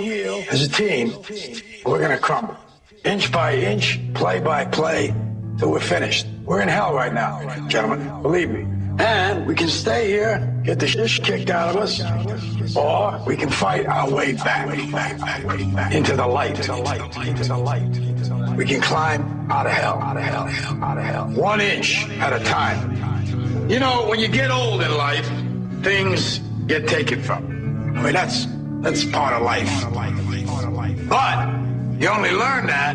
as a team, we're going to crumble. Inch by inch, play by play, till we're finished. We're in hell right now, gentlemen, believe me. And we can stay here, get the shit kicked out of us, or we can fight our way back into the light. We can climb out of hell. 1 inch at a time. You know, when you get old in life, things get taken from you. I mean, that's part of life. But you only learn that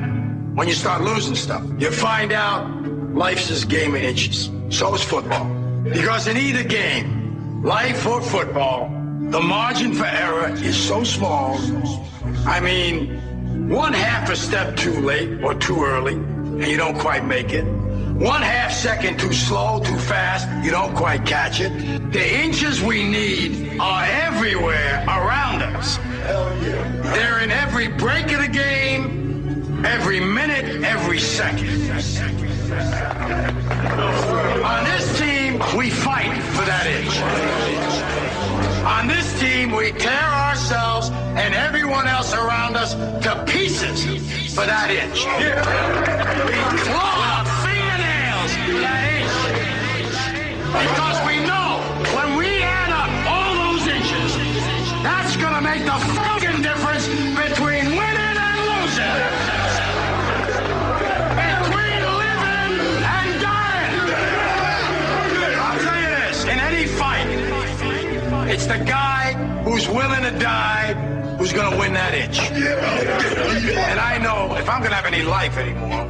when you start losing stuff. You find out life's this game of inches. So is football. Because in either game, life or football, the margin for error is so small. I mean, 1/2 a step too late or too early, and you don't quite make it. 1/2 second too slow, too fast, you don't quite catch it. The inches we need are everywhere around us. Hell yeah. They're in every break of the game, every minute, every second. On this team, we fight for that inch. On this team, we tear ourselves and everyone else around us to pieces for that inch. We claw out fingernails for that inch. Because we know when we add up all those inches, that's going to make the fucking difference between winning and losing. Between living and dying. I'll tell you this, in any fight, it's the guy who's willing to die who's going to win that inch. And I know if I'm going to have any life anymore,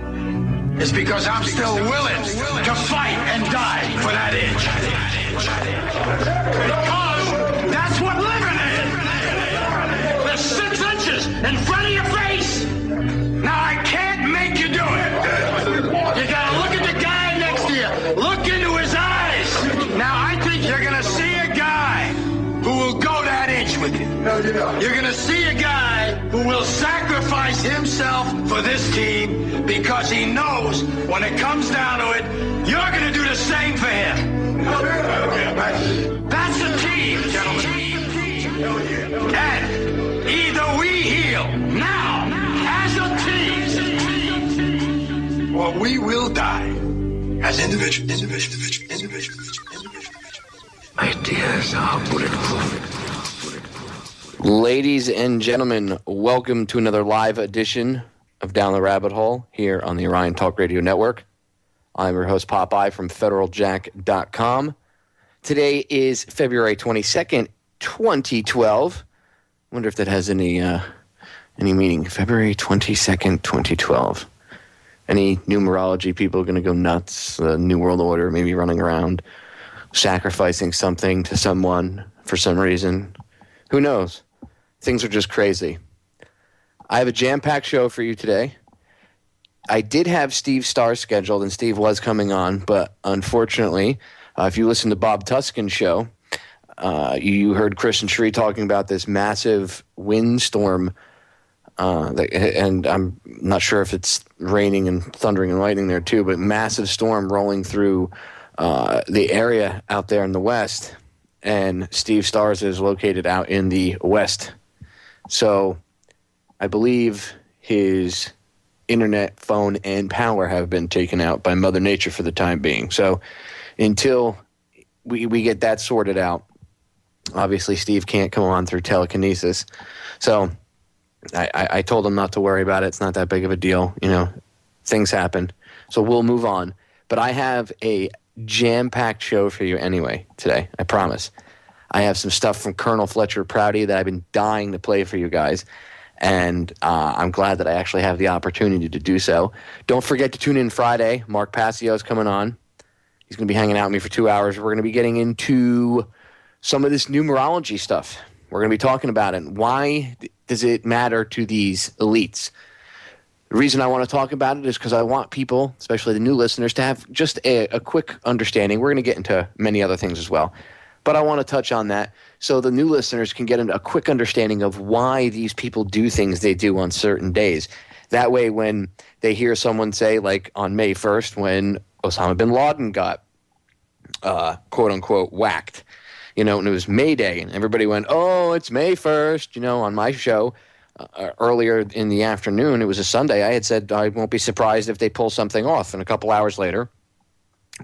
it's because I'm still willing to fight and die for that inch. Because that's what living is. There's 6 inches in front of your face. Now I can't make you do it. You got to look at the guy next to you. Look into his eyes. Now I think you're going to see a guy who will go that inch with you. You're going to see a guy who will sacrifice himself for this team because he knows when it comes down to it, you're going to do the same for him. That's a team, gentlemen. And either we heal now as a team, or we will die as individuals. Ideas are bulletproof. Ladies and gentlemen, welcome to another live edition of Down the Rabbit Hole here on the Orion Talk Radio Network. I'm your host, Popeye from FederalJack.com. Today is February 22nd, 2012. I wonder if that has any meaning. February 22nd, 2012. Any numerology people are going to go nuts? The New World Order maybe running around sacrificing something to someone for some reason. Who knows? Things are just crazy. I have a jam-packed show for you today. I did have Steve Starr scheduled, and Steve was coming on, but unfortunately, if you listen to Bob Tuskin's show, you heard Chris and Sheree talking about this massive windstorm, and I'm not sure if it's raining and thundering and lightning there too, but massive storm rolling through the area out there in the west, and Steve Starr's is located out in the west. So I believe his internet, phone, and power have been taken out by Mother Nature for the time being. So until we get that sorted out, obviously Steve can't come on through telekinesis. So I told him not to worry about it. It's not that big of a deal. You know, things happen. So we'll move on. But I have a jam-packed show for you anyway today, I promise. I have some stuff from Colonel Fletcher Prouty that I've been dying to play for you guys, and I'm glad that I actually have the opportunity to do so. Don't forget to tune in Friday. Mark Passio is coming on. He's going to be hanging out with me for 2 hours. We're going to be getting into some of this numerology stuff. We're going to be talking about it. Why does it matter to these elites? The reason I want to talk about it is because I want people, especially the new listeners, to have just a quick understanding. We're going to get into many other things as well. But I want to touch on that so the new listeners can get a quick understanding of why these people do things they do on certain days. That way, when they hear someone say, like on May 1st, when Osama bin Laden got, quote-unquote, whacked, you know, and it was May Day, and everybody went, oh, it's May 1st, you know, on my show. earlier in the afternoon, it was a Sunday, I had said I won't be surprised if they pull something off. And a couple hours later,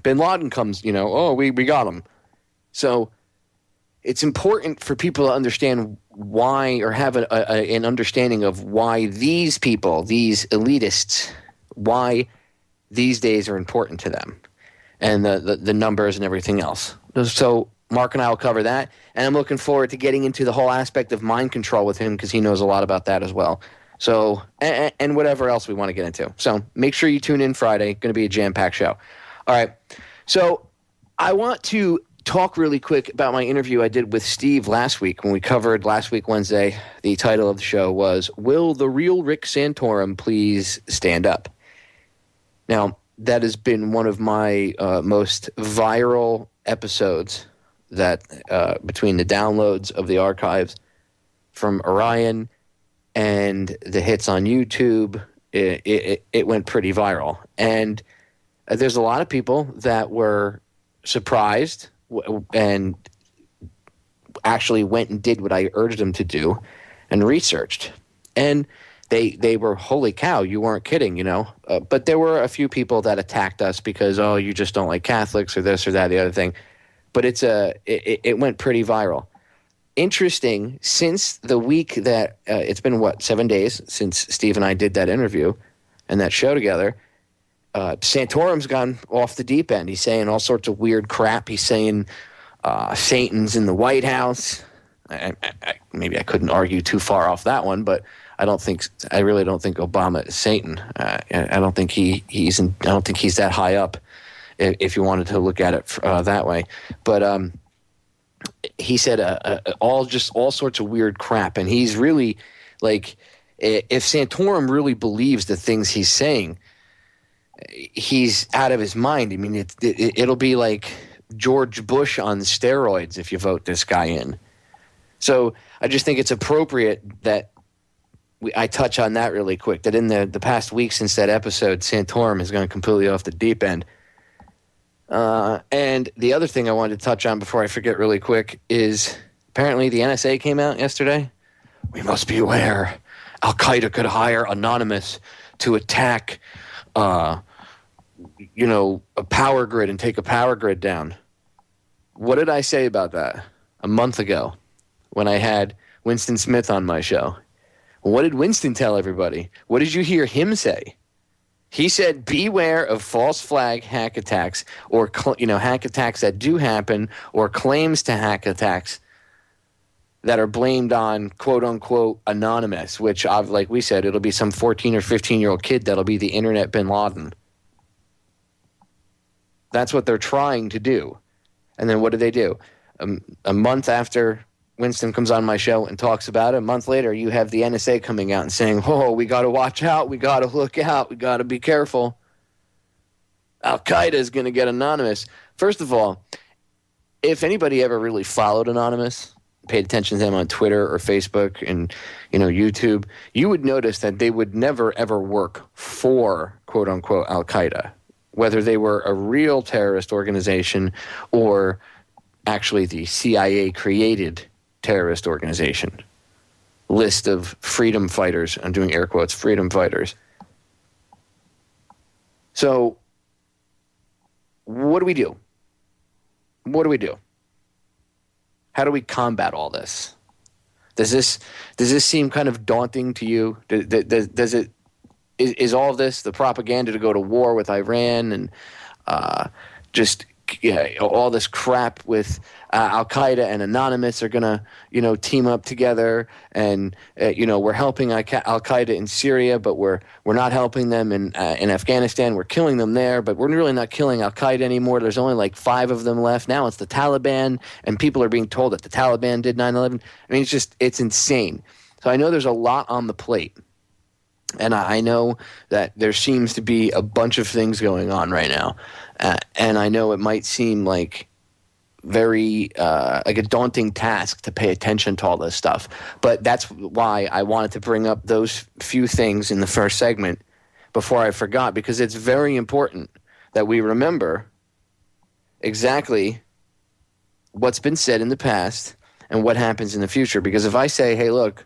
bin Laden comes, we got him. So it's important for people to understand why, or have an understanding of why these people, these elitists, why these days are important to them, and the numbers and everything else. So Mark and I will cover that, and I'm looking forward to getting into the whole aspect of mind control with him because he knows a lot about that as well. So, and whatever else we want to get into. So make sure you tune in Friday. Going to be a jam-packed show. All right. So I want to talk really quick about my interview I did with Steve last week when we covered last week Wednesday. The title of the show was, "Will the Real Rick Santorum Please Stand Up?" Now, that has been one of my most viral episodes that between the downloads of the archives from Orion and the hits on YouTube, it went pretty viral. And there's a lot of people that were surprised and actually went and did what I urged them to do and researched. And they were, holy cow, you weren't kidding, But there were a few people that attacked us because, you just don't like Catholics or this or that, the other thing. But it went pretty viral. Interesting, since the week that it's been 7 days since Steve and I did that interview and that show together, Santorum's gone off the deep end. He's saying all sorts of weird crap. He's saying Satan's in the White House. Maybe I couldn't argue too far off that one, but I really don't think Obama is Satan. I don't think he's that high up, if you wanted to look at it that way. But he said all sorts of weird crap, and he's really like, if Santorum really believes the things he's saying, he's out of his mind. I mean, it'll be like George Bush on steroids if you vote this guy in. So I just think it's appropriate that I touch on that really quick, that in the past week since that episode, Santorum has gone completely off the deep end. And the other thing I wanted to touch on before I forget really quick is apparently the NSA came out yesterday. We must be aware. Al-Qaeda could hire Anonymous to attack, a power grid and take a power grid down. What did I say about that a month ago when I had Winston Smith on my show? What did Winston tell everybody? What did you hear him say? He said, beware of false flag hack attacks or, hack attacks that do happen or claims to hack attacks that are blamed on, quote unquote, Anonymous, which, like we said, it'll be some 14 or 15-year-old kid that'll be the internet bin Laden. That's what they're trying to do. And then what do they do? A month after Winston comes on my show and talks about it, a month later, you have the NSA coming out and saying, we got to watch out. We got to look out. We got to be careful. Al-Qaeda is going to get Anonymous. First of all, if anybody ever really followed Anonymous, paid attention to them on Twitter or Facebook and, YouTube, you would notice that they would never, ever work for, quote unquote, Al-Qaeda, whether they were a real terrorist organization or actually the CIA created terrorist organization. List of freedom fighters. I'm doing air quotes, freedom fighters. So what do we do? What do we do? How do we combat all this? Does this seem kind of daunting to you? Does it? Is all of this the propaganda to go to war with Iran and all this crap with Al-Qaeda and Anonymous are going to, team up together and, we're helping Al-Qaeda in Syria, but we're not helping them in Afghanistan. We're killing them there, but we're really not killing Al-Qaeda anymore. There's only like 5 of them left. Now it's the Taliban, and people are being told that the Taliban did 9/11. I mean, it's insane. So I know there's a lot on the plate. And I know that there seems to be a bunch of things going on right now. And I know it might seem like very like a daunting task to pay attention to all this stuff. But that's why I wanted to bring up those few things in the first segment before I forgot, because it's very important that we remember exactly what's been said in the past and what happens in the future. Because if I say, hey, look,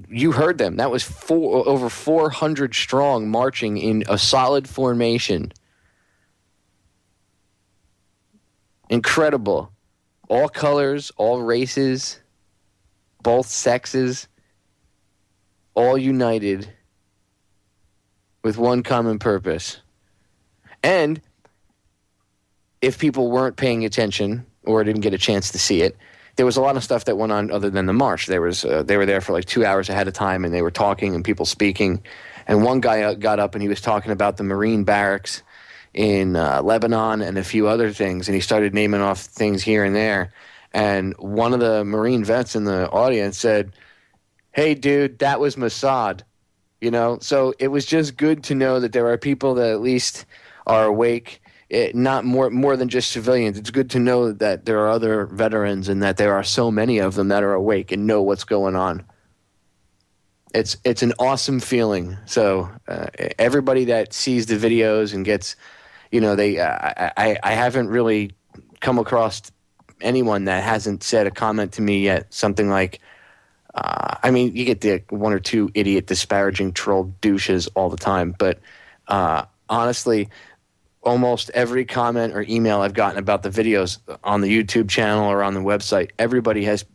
you heard them. That was over 400 strong marching in a solid formation. Incredible. All colors, all races, both sexes, all united with one common purpose. And if people weren't paying attention or didn't get a chance to see it, there was a lot of stuff that went on other than the march. They were there for like 2 hours ahead of time, and they were talking and people speaking. And one guy got up and he was talking about the Marine barracks in Lebanon and a few other things, and he started naming off things here and there. And one of the Marine vets in the audience said, "Hey, dude, that was Mossad." So it was just good to know that there are people that at least are awake. Not more than just civilians. It's good to know that there are other veterans and that there are so many of them that are awake and know what's going on. It's an awesome feeling. So everybody that sees the videos and gets, I haven't really come across anyone that hasn't said a comment to me yet. Something like, you get the one or two idiot disparaging troll douches all the time, but honestly, almost every comment or email I've gotten about the videos on the YouTube channel or on the website,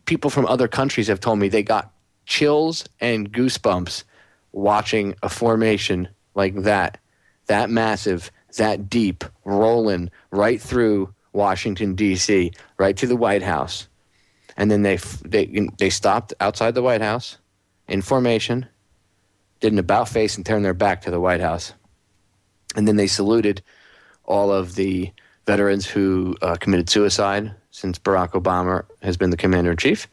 people from other countries have told me they got chills and goosebumps watching a formation like that massive, that deep, rolling right through Washington, D.C., right to the White House. And then they stopped outside the White House in formation, did an about face and turned their back to the White House. And then they saluted all of the veterans who committed suicide since Barack Obama has been the commander-in-chief.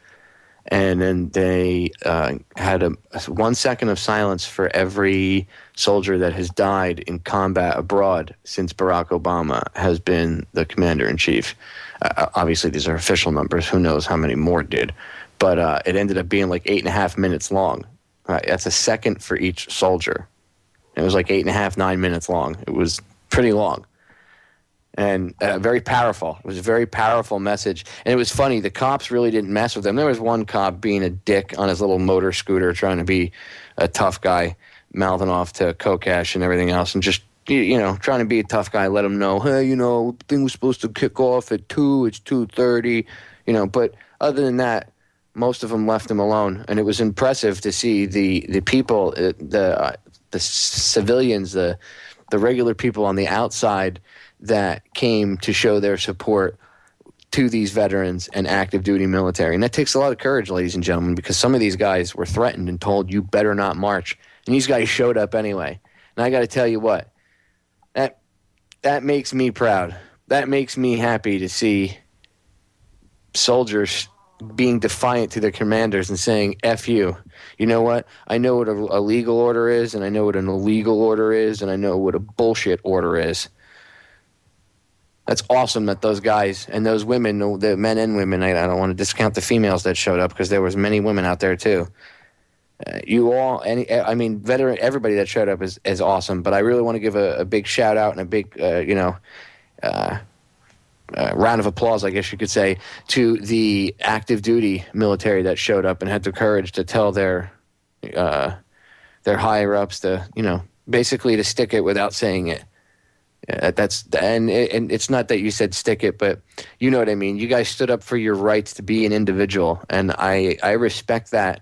And then they had a 1 second of silence for every soldier that has died in combat abroad since Barack Obama has been the commander-in-chief. Obviously, these are official numbers. Who knows how many more did. But it ended up being like 8.5 minutes long. That's a second for each soldier. It was like 8.5, 9 minutes long. It was pretty long. And very powerful. It was a very powerful message. And it was funny. The cops really didn't mess with them. There was one cop being a dick on his little motor scooter, trying to be a tough guy, mouthing off to Kokesh and everything else, and just, trying to be a tough guy, let them know, hey, the thing was supposed to kick off at 2, it's 2:30, But other than that, most of them left him alone. And it was impressive to see the people, the civilians, the regular people on the outside that came to show their support to these veterans and active duty military. And that takes a lot of courage, ladies and gentlemen, because some of these guys were threatened and told, you better not march. And these guys showed up anyway. And I got to tell you what, that makes me proud. That makes me happy to see soldiers being defiant to their commanders and saying, F you. You know what? I know what a legal order is, and I know what an illegal order is, and I know what a bullshit order is. That's awesome that those guys and those women, the men and women, I don't want to discount the females that showed up because there was many women out there too. Everybody that showed up is awesome, but I really want to give a big shout out and a big, round of applause, I guess you could say, to the active duty military that showed up and had the courage to tell their higher ups to, basically to stick it without saying it. And it's not that you said stick it, but you know what I mean. You guys stood up for your rights to be an individual, and I respect that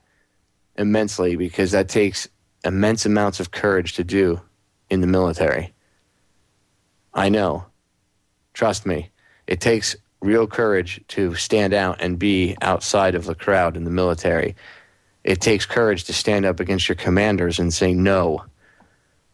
immensely because that takes immense amounts of courage to do in the military. I know. Trust me. It takes real courage to stand out and be outside of the crowd in the military. It takes courage to stand up against your commanders and say no.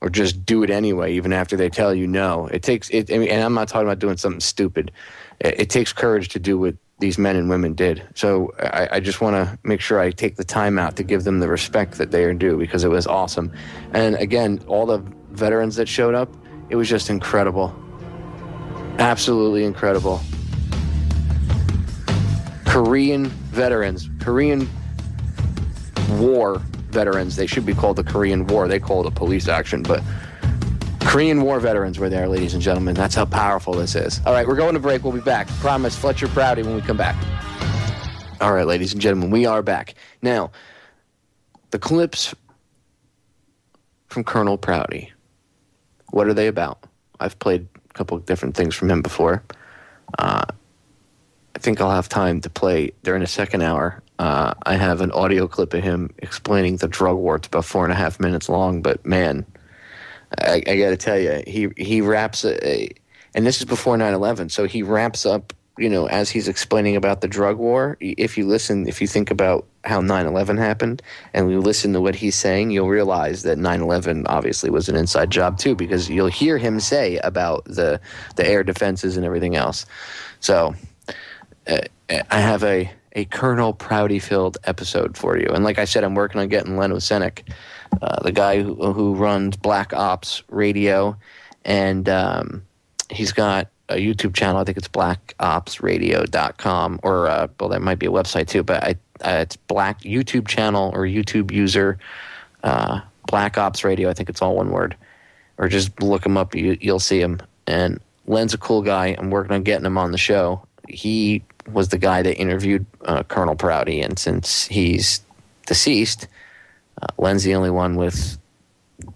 Or just do it anyway, even after they tell you no. And I'm not talking about doing something stupid. It takes courage to do what these men and women did. So I just want to make sure I take the time out to give them the respect that they are due because it was awesome. And again, all the veterans that showed up, it was just incredible. Absolutely incredible. Korean veterans, Korean War veterans. They should be called the Korean War. They call it a police action, but Korean War veterans were there, ladies and gentlemen. That's how powerful this is. All right, we're going to break. We'll be back. Promise, Fletcher Prouty when we come back. All right, ladies and gentlemen, we are back. Now, the clips from Colonel Prouty. What are they about? I've played a couple of different things from him before. I think I'll have time to play during the second hour. I have an audio clip of him explaining the drug war. It's about 4.5 minutes long, but man, I got to tell you, he wraps and this is before 9/11, so he wraps up, as he's explaining about the drug war. If you think about how 9/11 happened, and you listen to what he's saying, you'll realize that 9/11 obviously was an inside job too, because you'll hear him say about the air defenses and everything else. So I have a Colonel Prouty-filled episode for you. And like I said, I'm working on getting Leno Senek, the guy who runs Black Ops Radio, and he's got a YouTube channel. I think it's blackopsradio.com, or there might be a website too, but it's Black YouTube channel or YouTube user, Black Ops Radio. I think it's all one word, or just look him up. You'll see him. And Len's a cool guy. I'm working on getting him on the show. He was the guy that interviewed Colonel Prouty, and since he's deceased, Len's the only one with,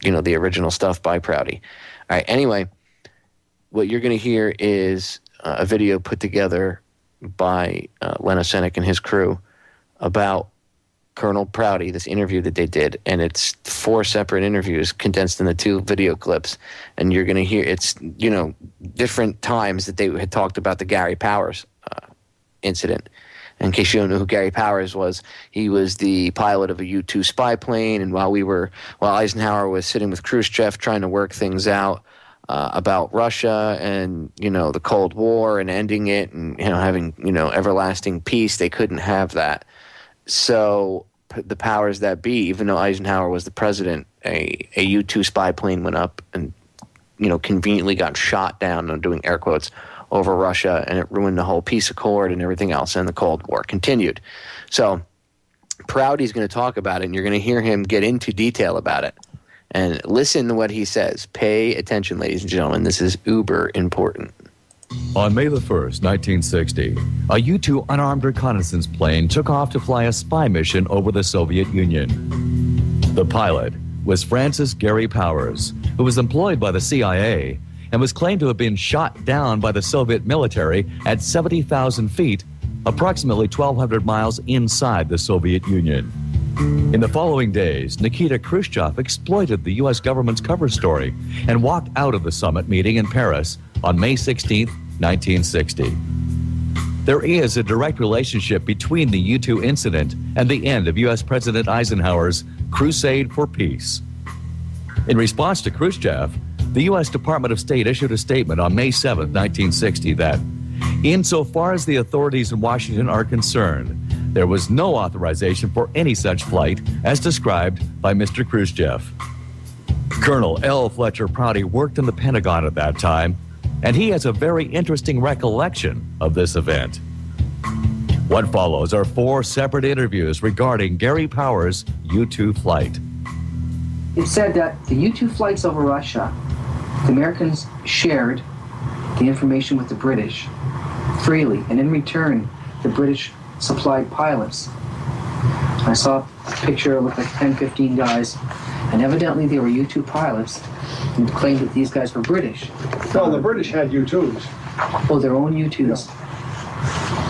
the original stuff by Prouty. All right, anyway, what you're going to hear is a video put together by Leno Senek and his crew about Colonel Prouty, this interview that they did, and it's 4 separate interviews condensed into 2 video clips, and you're going to hear it's different times that they had talked about the Gary Powers incident. In case you don't know who Gary Powers was, he was the pilot of a U-2 spy plane, and while Eisenhower was sitting with Khrushchev trying to work things out about Russia and the Cold War and ending it and having everlasting peace, they couldn't have that. So the powers that be, even though Eisenhower was the president, a U-2 spy plane went up and conveniently got shot down, I'm doing air quotes, over Russia, and it ruined the whole peace accord and everything else, and the Cold War continued. So Prouty's going to talk about it, and you're going to hear him get into detail about it. And listen to what he says. Pay attention, ladies and gentlemen. This is uber important. On May the 1st, 1960, a U-2 unarmed reconnaissance plane took off to fly a spy mission over the Soviet Union. The pilot was Francis Gary Powers, who was employed by the CIA and was claimed to have been shot down by the Soviet military at 70,000 feet, approximately 1,200 miles inside the Soviet Union. In the following days, Nikita Khrushchev exploited the U.S. government's cover story and walked out of the summit meeting in Paris on May 16, 1960. There is a direct relationship between the U-2 incident and the end of U.S. President Eisenhower's crusade for peace. In response to Khrushchev, the U.S. Department of State issued a statement on May 7, 1960 that, insofar as the authorities in Washington are concerned, there was no authorization for any such flight as described by Mr. Khrushchev. Colonel L. Fletcher Prouty worked in the Pentagon at that time, and he has a very interesting recollection of this event. What follows are 4 separate interviews regarding Gary Powers' U-2 flight. It said that the U-2 flights over Russia, the Americans shared the information with the British freely, and in return, the British supplied pilots. I saw a picture of like 10, 15 guys, and evidently they were U-2 pilots and claimed that these guys were British. Well, the British had U-2s. Oh, their own U-2s. Yeah.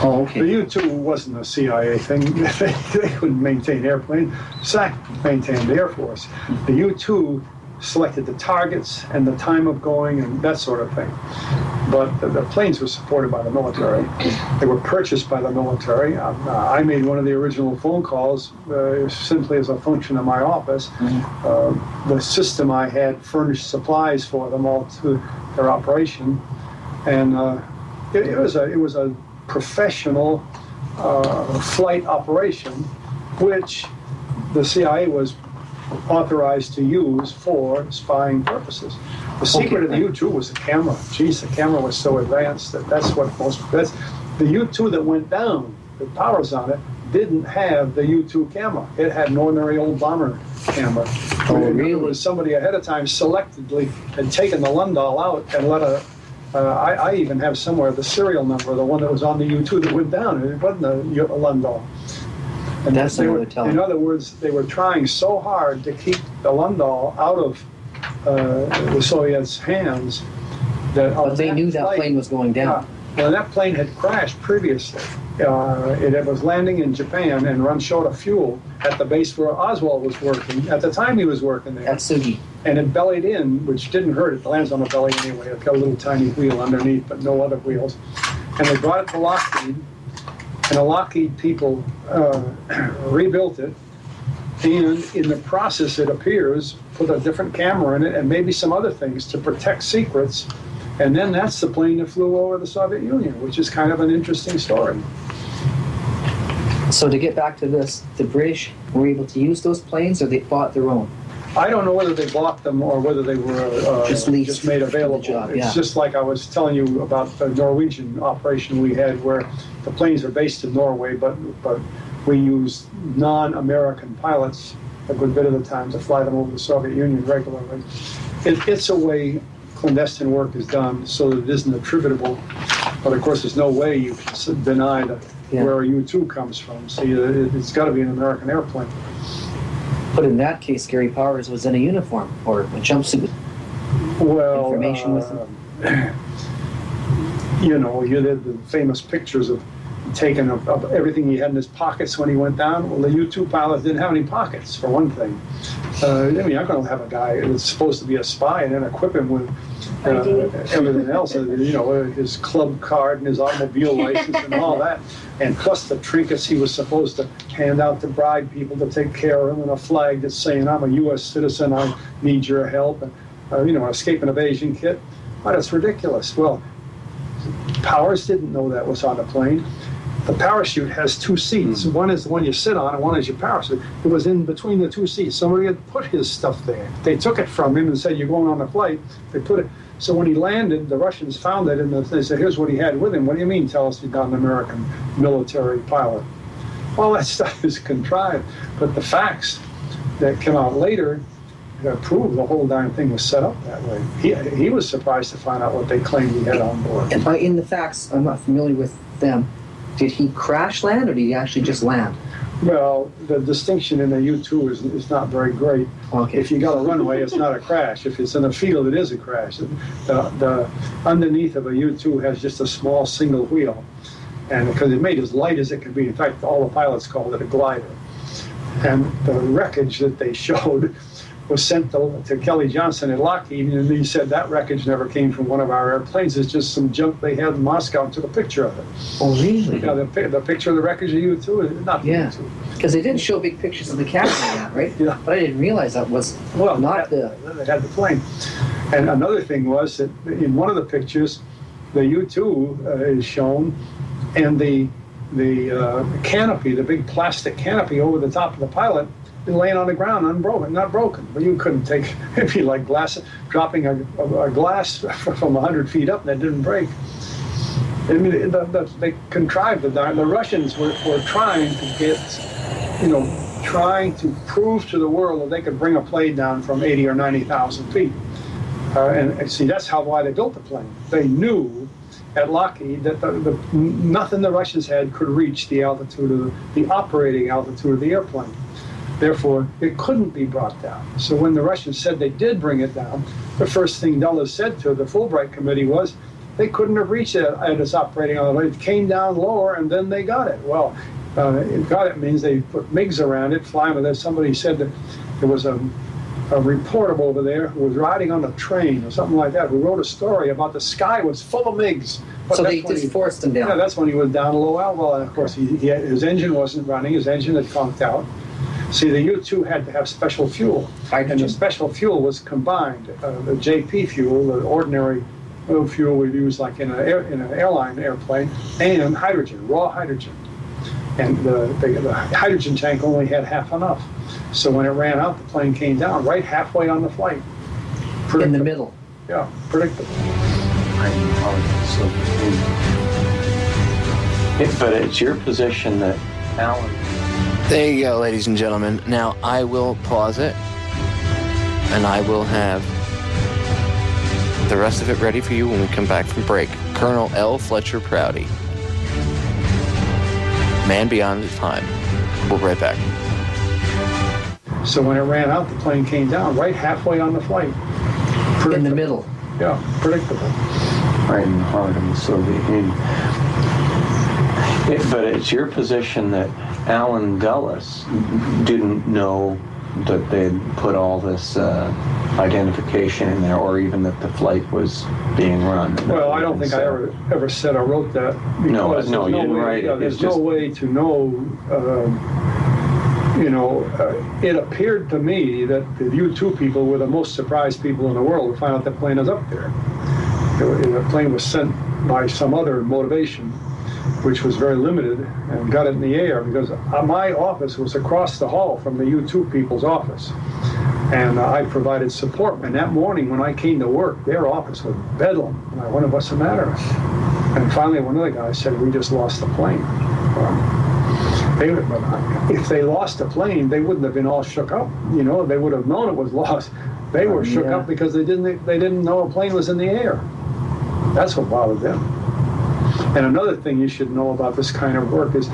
Oh, okay. The U-2 wasn't a CIA thing. They couldn't maintain airplanes. SAC maintained the Air Force. The U-2 selected the targets and the time of going and that sort of thing. But the planes were supported by the military. They were purchased by the military. I made one of the original phone calls simply as a function of my office. The system I had furnished supplies for them all to their operation. And it was a professional flight operation, which the CIA was authorized to use for spying purposes. The secret of the U-2 was the camera. Geez, the camera was so advanced that's the U-2 that went down, the Powers on it, didn't have the U-2 camera. It had an ordinary old bomber camera. Oh, really? It was somebody ahead of time selectively had taken the Lundall out and let I even have somewhere the serial number, the one that was on the U-2 that went down. It wasn't a Lundall. And That's they were, another telling. in other words, they were trying so hard to keep the Lundal out of the Soviets' hands that But they knew that plane was going down. Well, that plane had crashed previously. It was landing in Japan and run short of fuel at the base where Oswald was working. At the time he was working there. At Sugi. And it bellied in, which didn't hurt. It lands on the belly anyway. It's got a little tiny wheel underneath, but no other wheels. And they brought it to Lockheed, and the Lockheed people rebuilt it. And in the process, it appears, put a different camera in it and maybe some other things to protect secrets. And then that's the plane that flew over the Soviet Union, which is kind of an interesting story. So to get back to this, the British were able to use those planes, or they bought their own? I don't know whether they bought them or whether they were Just made available. for the job, It's just like I was telling you about the Norwegian operation we had, where the planes are based in Norway, but we used non-American pilots a good bit of the time to fly them over the Soviet Union regularly. It's a way clandestine work is done so that it isn't attributable, but of course there's no way you can deny where a U-2 comes from. See, it's got to be an American airplane. But in that case, Gary Powers was in a uniform or a jumpsuit. Well, Information with him. You know, you did the famous pictures of taking of everything he had in his pockets when he went down. Well, the U-2 pilot didn't have any pockets, for one thing. I mean, you're not going to have a guy that's supposed to be a spy and then equip him with everything else, you know, his club card and his automobile license and all that, and plus the trinkets he was supposed to hand out to bribe people to take care of him, and a flag that's saying, I'm a U.S. citizen, I need your help, and, you know, an escape and evasion kit. Oh, that's ridiculous. Well, Powers didn't know that was on the plane. The parachute has two seats. One is the one you sit on, and one is your parachute. It was in between the two seats. Somebody had put his stuff there. They took it from him and said, you're going on a flight. They put it. So when he landed, the Russians found it, and they said, here's what he had with him. What do you mean, tell us you're not an American military pilot? All that stuff is contrived. But the facts that came out later prove the whole darn thing was set up that way. He was surprised to find out what they claimed he had on board. And in the facts, I'm not familiar with them. Did he crash land, or did he actually just land? Well, the distinction in the U-2 is not very great. Okay. If you got a runway, it's not a crash. If it's in a field, it is a crash. The underneath of a U-2 has just a small single wheel, and because it's made as light as it can be. In fact, all the pilots called it a glider. And the wreckage that they showed was sent to Kelly Johnson at Lockheed, and he said that wreckage never came from one of our airplanes. It's just some junk they had in Moscow and took a picture of it. Oh, really? Yeah, the picture of the wreckage of U-2 is not the U-2. Because they didn't show big pictures of the captain in that, right? Yeah. But I didn't realize that was They had the plane. And another thing was that in one of the pictures, the U-2 is shown, and the canopy, the big plastic canopy over the top of the pilot, is laying on the ground, unbroken, not broken. But you couldn't take, it'd be like dropping a glass from 100 feet up, and it didn't break. I mean, they contrived the Russians were trying to get, trying to prove to the world that they could bring a plane down from 80 or 90,000 feet. And see, that's why they built the plane. They knew at Lockheed that nothing the Russians had could reach the altitude of the operating altitude of the airplane. Therefore, it couldn't be brought down. So when the Russians said they did bring it down, the first thing Dulles said to the Fulbright Committee was they couldn't have reached it at its operating altitude. It came down lower, and then they got it. Well, it means they put MiGs around it, flying with it. Somebody said that there was a reporter over there who was riding on a train or something like that, who wrote a story about the sky was full of MiGs. But so they just forced him down. Yeah, that's when he was down low altitude. Well, and of course, his engine wasn't running. His engine had conked out. See, the U-2 had to have special fuel. Hydrogen. And the special fuel was combined. The JP fuel, the ordinary fuel we use like in an airline airplane, and hydrogen, raw hydrogen. And the hydrogen tank only had half enough. So when it ran out, the plane came down right halfway on the flight. In the middle. Yeah, predictable. But it's your position that Alan... There you go, ladies and gentlemen. Now, I will pause it, and I will have the rest of it ready for you when we come back from break. Colonel L. Fletcher Prouty. Man beyond his time. We'll be right back. So when it ran out, the plane came down right halfway on the flight. In the middle. Yeah, predictable. Right in the heart of the Soviet Union. But it's your position that Allen Dulles didn't know that they'd put all this identification in there, or even that the flight was being run. Well, I don't think I ever said I wrote that. No, you didn't write it. There's no way to know. It appeared to me that the U-2 people were the most surprised people in the world to find out the plane is up there. The plane was sent by some other motivation, which was very limited, and got it in the air because my office was across the hall from the U-2 people's office. And I provided support. And that morning when I came to work, their office was bedlam. And I wondered, what's the matter? And finally one of the guys said, we just lost the plane. If they lost the plane, they wouldn't have been all shook up. They would have known it was lost. They were shook up because they didn't know a plane was in the air. That's what bothered them. And another thing you should know about this kind of work is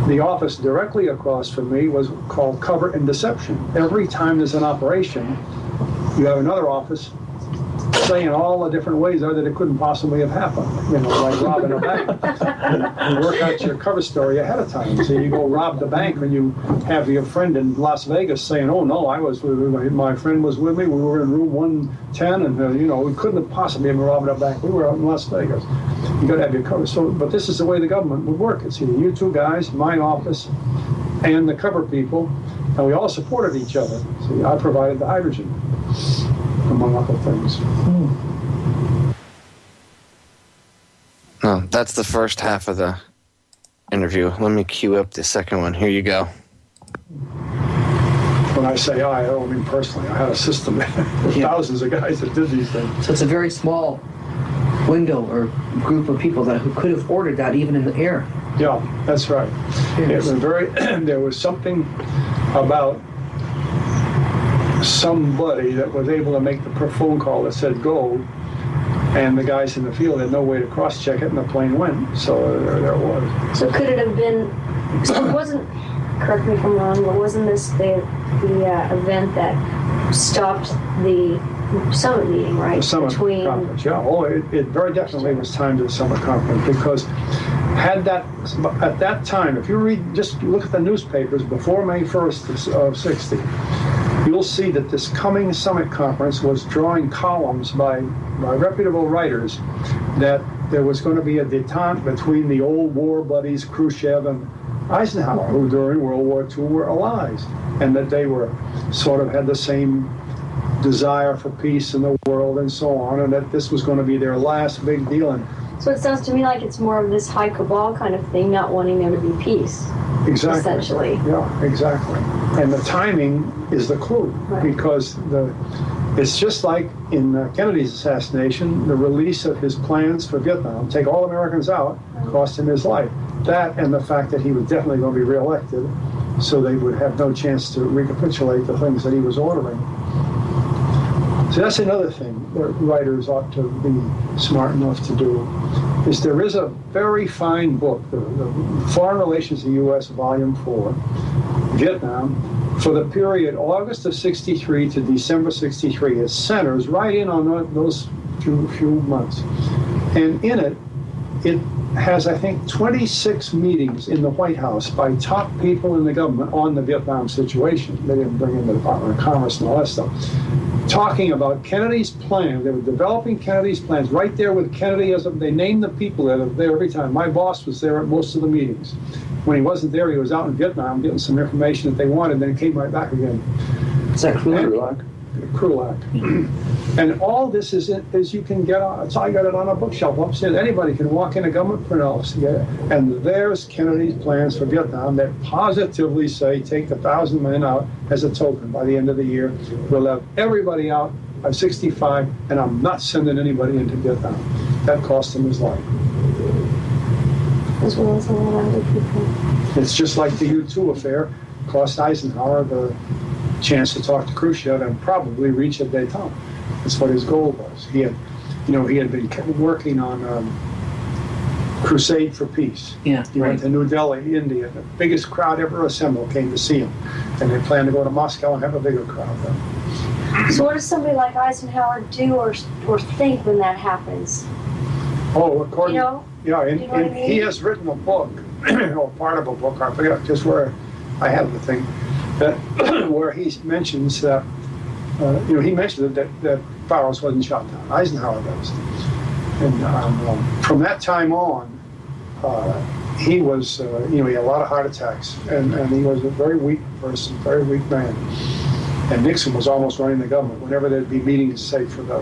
the office directly across from me was called Cover and Deception. Every time there's an operation, you have another office saying all the different ways that it couldn't possibly have happened. Like robbing a bank. You work out your cover story ahead of time. So you go rob the bank and you have your friend in Las Vegas saying, oh no, my friend was with me, we were in room 110 and we couldn't have possibly been robbing a bank. We were out in Las Vegas. You gotta have your cover. But this is the way the government would work. It's either you two guys, my office, and the cover people, and we all supported each other. See, I provided the hydrogen, among other things. No, that's the first half of the interview. Let me cue up the second one. Here you go. When I say I don't mean personally. I had a system with thousands of guys that did these things. So it's a very small window or group of people who could have ordered that even in the air. Yeah, that's right. It was there was something about somebody that was able to make the phone call that said go, and the guys in the field had no way to cross-check it, and the plane went. So there it was. So could it have been? So it wasn't. Correct me if I'm wrong, but wasn't this the event that stopped the summit meeting, right? The summit conference, yeah. Oh, it very definitely was timed to the summit conference because at that time, if you just look at the newspapers before May 1st of '60, you'll see that this coming summit conference was drawing columns by reputable writers that there was going to be a détente between the old war buddies, Khrushchev and Eisenhower, who during World War II were allies, and that they were sort of had the same desire for peace in the world and so on, and that this was going to be their last big deal. And so it sounds to me like it's more of this high cabal kind of thing, not wanting there to be peace. Exactly. Essentially. Yeah, exactly. And the timing is the clue, right? Because it's just like in Kennedy's assassination, the release of his plans for Vietnam, take all Americans out, cost him his life. That and the fact that he was definitely going to be reelected, so they would have no chance to recapitulate the things that he was ordering. So that's another thing that writers ought to be smart enough to do, is there is a very fine book, the Foreign Relations of the U.S., Volume 4, Vietnam, for the period August of '63 to December '63. It centers right in on those few months. And in it has, I think, 26 meetings in the White House by top people in the government on the Vietnam situation. They didn't bring in the Department of Commerce and all that stuff. Talking about Kennedy's plan. They were developing Kennedy's plans right there with Kennedy. They named the people that are there every time. My boss was there at most of the meetings. When he wasn't there, he was out in Vietnam getting some information that they wanted, then he came right back again. Is that Krulak? Krulak. And all this is you can get on. So I got it on a bookshelf upstairs. Anybody can walk in a government print office and get it. And there's Kennedy's plans for Vietnam that positively say take 1,000 men out as a token by the end of the year. We'll have everybody out by '65, and I'm not sending anybody into Vietnam. That cost him his life. As well as a lot of other people. It's just like the U-2 affair cost Eisenhower the chance to talk to Khrushchev and probably reach a détente. That's what his goal was. He had been working on crusade for peace. Yeah, He went to New Delhi, India. The biggest crowd ever assembled came to see him. And they plan to go to Moscow and have a bigger crowd then. So what does somebody like Eisenhower do or think when that happens? Oh, according, You know? yeah, You know what I mean? he has written a book, or part of a book, I forget just where I have the thing, that where he mentions that, he mentioned that Burroughs wasn't shot down. Eisenhower does. And from that time on, he was, he had a lot of heart attacks, and he was a very weak person, very weak man. And Nixon was almost running the government. Whenever there'd be meetings, say, for the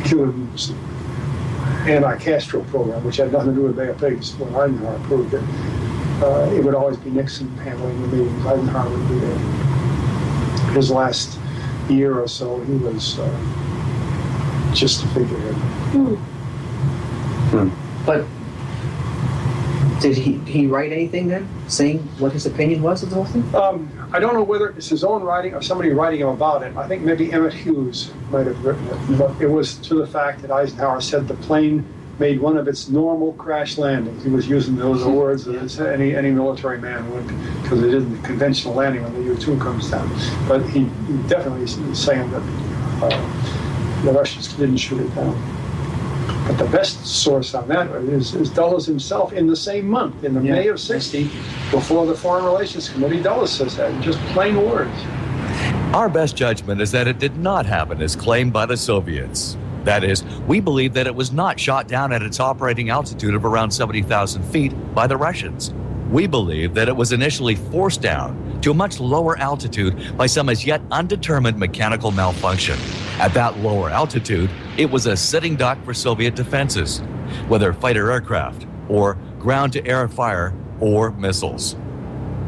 Cuban's anti-Castro program, which had nothing to do with Bay of Pigs, when Eisenhower approved it, it would always be Nixon handling the meetings. Eisenhower would be there. His last year or so, he was just a figurehead. But did he write anything then, saying what his opinion was of the whole thing? I don't know whether it's his own writing or somebody writing him about it. I think maybe Emmett Hughes might have written it, but it was to the fact that Eisenhower said the plane made one of its normal crash landings. He was using those words as any military man would, because it isn't a conventional landing when the U-2 comes down. But he definitely is saying that the Russians didn't shoot it down. But the best source on that is Dulles himself in the same month, in the May of '60, before the Foreign Relations Committee. Dulles says that, in just plain words. Our best judgment is that it did not happen as claimed by the Soviets. That is, we believe that it was not shot down at its operating altitude of around 70,000 feet by the Russians. We believe that it was initially forced down to a much lower altitude by some as yet undetermined mechanical malfunction. At that lower altitude, it was a sitting duck for Soviet defenses, whether fighter aircraft or ground-to-air fire or missiles.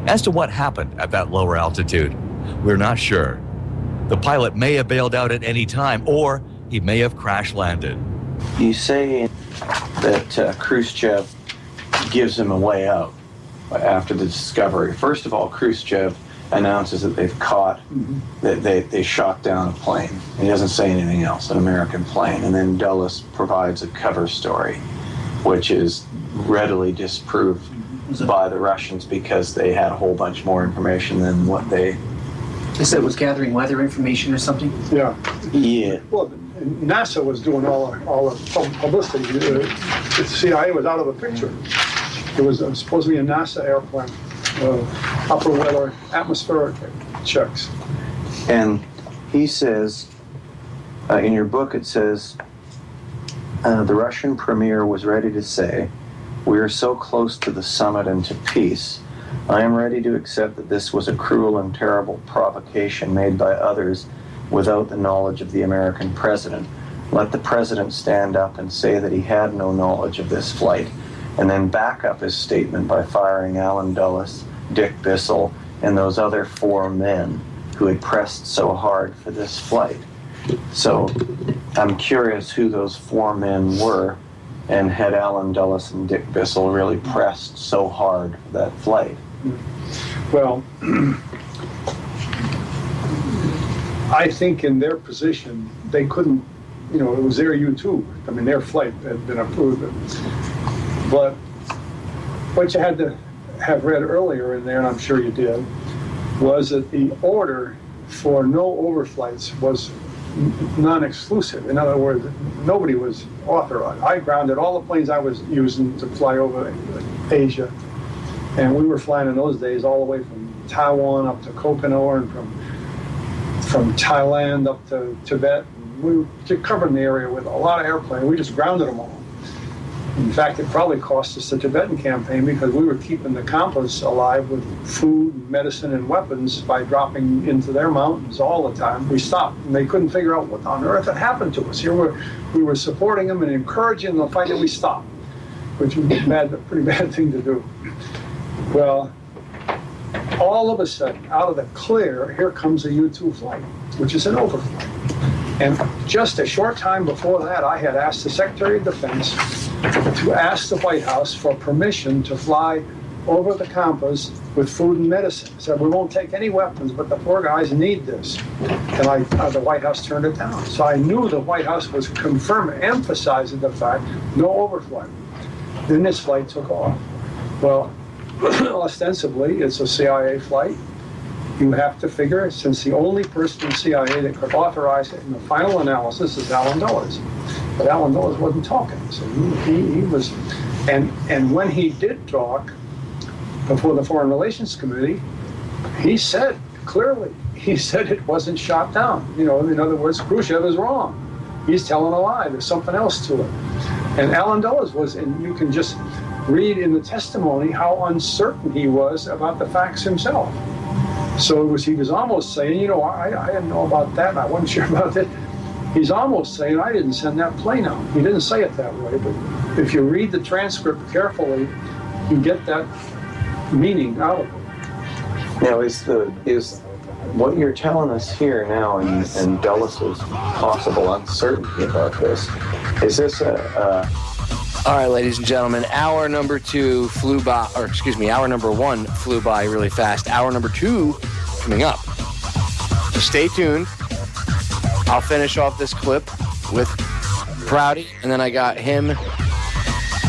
As to what happened at that lower altitude, we're not sure. The pilot may have bailed out at any time, or he may have crash landed. You say that Khrushchev gives him a way out after the discovery. First of all, Khrushchev announces that they've caught, that they shot down a plane. He doesn't say anything else, an American plane. And then Dulles provides a cover story, which is readily disproved by the Russians because they had a whole bunch more information than what they... They said it was gathering weather information or something? Yeah. Yeah. Well, NASA was doing all the publicity. The CIA was out of the picture. It was supposed to be a NASA airplane, upper weather atmospheric checks. And he says, in your book it says, the Russian premier was ready to say, "We are so close to the summit and to peace. I am ready to accept that this was a cruel and terrible provocation made by others without the knowledge of the American president. Let the president stand up and say that he had no knowledge of this flight, and then back up his statement by firing Allen Dulles, Dick Bissell, and those other 4 men who had pressed so hard for this flight." So I'm curious who those 4 men were, and had Allen Dulles and Dick Bissell really pressed so hard for that flight? Well, I think in their position, they couldn't, it was their U-2. I mean, their flight had been approved. But what you had to have read earlier in there, and I'm sure you did, was that the order for no overflights was non-exclusive. In other words, nobody was authorized. I grounded all the planes I was using to fly over Asia, and we were flying in those days all the way from Taiwan up to Kokonor, and from Thailand up to Tibet. We were covering the area with a lot of airplanes. We just grounded them all. In fact, it probably cost us the Tibetan campaign because we were keeping the Kampas alive with food, medicine, and weapons by dropping into their mountains all the time. We stopped, and they couldn't figure out what on earth had happened to us. Here we were supporting them and encouraging them to fight, and we stopped, which was a pretty bad thing to do. Well, all of a sudden, out of the clear, here comes a U-2 flight, which is an overflight. And just a short time before that, I had asked the Secretary of Defense to ask the White House for permission to fly over the Kampas with food and medicine. I said, we won't take any weapons, but the poor guys need this. And the White House turned it down. So I knew the White House was emphasizing the fact, no overflight. then this flight took off. Well, ostensibly, it's a CIA flight. You have to figure, since the only person in CIA that could authorize it in the final analysis is Allen Dulles. But Allen Dulles wasn't talking, so he was, and when he did talk before the Foreign Relations Committee, he said clearly, he said it wasn't shot down. You know, in other words, Khrushchev is wrong. He's telling a lie. There's something else to it. And Allen Dulles was, and you can just read in the testimony how uncertain he was about the facts himself. So he was almost saying, you know, I didn't know about that, and I wasn't sure about that. He's almost saying, I didn't send that plane out. He didn't say it that way, but if you read the transcript carefully, you get that meaning out of it. Now, is what you're telling us here now and Dulles' possible uncertainty about this, is this All right, ladies and gentlemen, hour number 2 flew by, or excuse me, hour number 1 flew by really fast. Hour number 2 coming up. So stay tuned. I'll finish off this clip with Prouty, and then I got him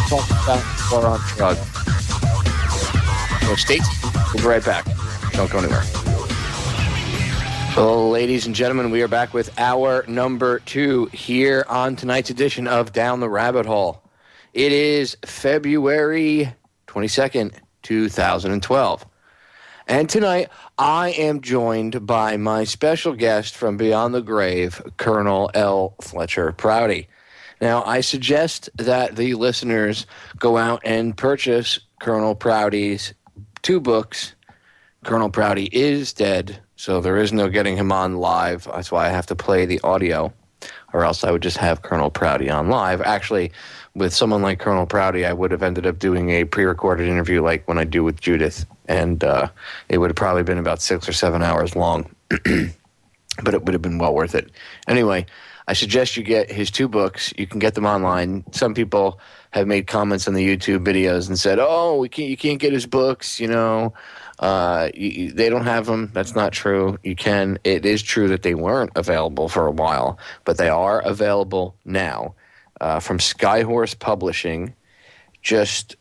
talking about war on drugs. So stay tuned. We'll be right back. Don't go anywhere. Well, ladies and gentlemen, we are back with hour number 2 here on tonight's edition of Down the Rabbit Hole. It is February 22nd, 2012. And tonight, I am joined by my special guest from beyond the grave, Colonel L. Fletcher Prouty. Now, I suggest that the listeners go out and purchase Colonel Prouty's 2 books. Colonel Prouty is dead, so there is no getting him on live. That's why I have to play the audio, or else I would just have Colonel Prouty on live. Actually, with someone like Colonel Prouty, I would have ended up doing a pre-recorded interview like when I do with Judith, and it would have probably been about 6 or 7 hours long, but it would have been well worth it. Anyway, I suggest you get his 2 books. You can get them online. Some people have made comments on the YouTube videos and said, oh, you can't get his books, you know. They don't have them. That's not true. You can. It is true that they weren't available for a while, but they are available now. From Skyhorse Publishing. Just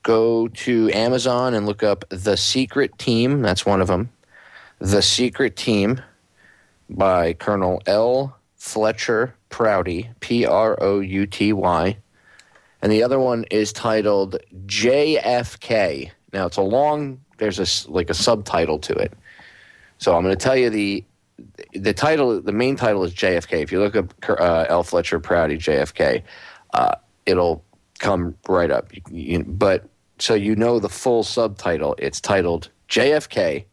go to Amazon and look up The Secret Team. That's one of them. The Secret Team by Colonel L. Fletcher Prouty, Prouty. And the other one is titled JFK. Now, it's a long, there's a subtitle to it. So I'm going to tell you the title, the main title is JFK. If you look up L. Fletcher Prouty, JFK, it'll come right up. But so you know the full subtitle, it's titled JFK,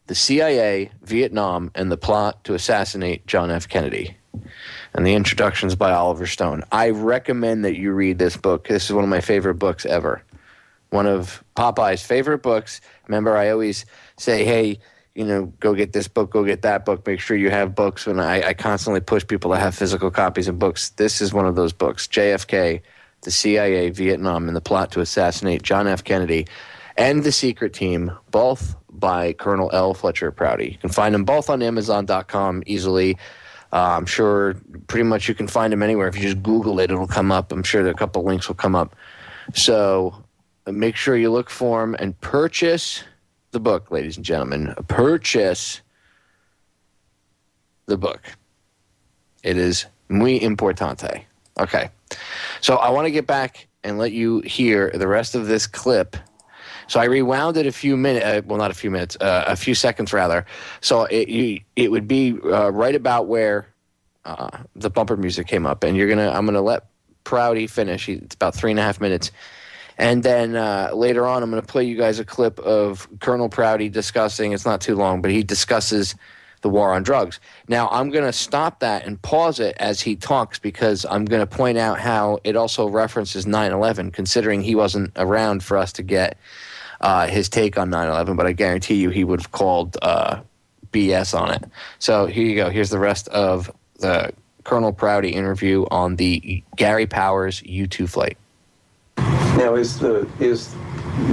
the CIA, Vietnam, and the plot to assassinate John F. Kennedy. And the introduction's by Oliver Stone. I recommend that you read this book. This is one of my favorite books ever. One of Popeye's favorite books. Remember, I always say, hey, you know, go get this book, go get that book, make sure you have books. And I constantly push people to have physical copies of books. This is one of those books, JFK, the CIA, Vietnam, and the plot to assassinate John F. Kennedy, and The Secret Team, both by Colonel L. Fletcher Prouty. You can find them both on Amazon.com easily. I'm sure pretty much you can find them anywhere. If you just Google it, it'll come up. I'm sure that a couple links will come up. So make sure you look for them and purchase the book, ladies and gentlemen. Purchase the book. It is muy importante. Okay. So I want to get back and let you hear the rest of this clip. So I rewound it a few minutes, well, not a few minutes, a few seconds rather. So it would be right about where the bumper music came up. And I'm going to let Prouty finish. It's about 3.5 minutes. And then later on, I'm going to play you guys a clip of Colonel Prouty discussing, it's not too long, but he discusses the war on drugs. Now, I'm going to stop that and pause it as he talks because I'm going to point out how it also references 9/11, considering he wasn't around for us to get his take on 9/11, but I guarantee you he would have called BS on it. So here you go. Here's the rest of the Colonel Prouty interview on the Gary Powers U-2 flight. Now, is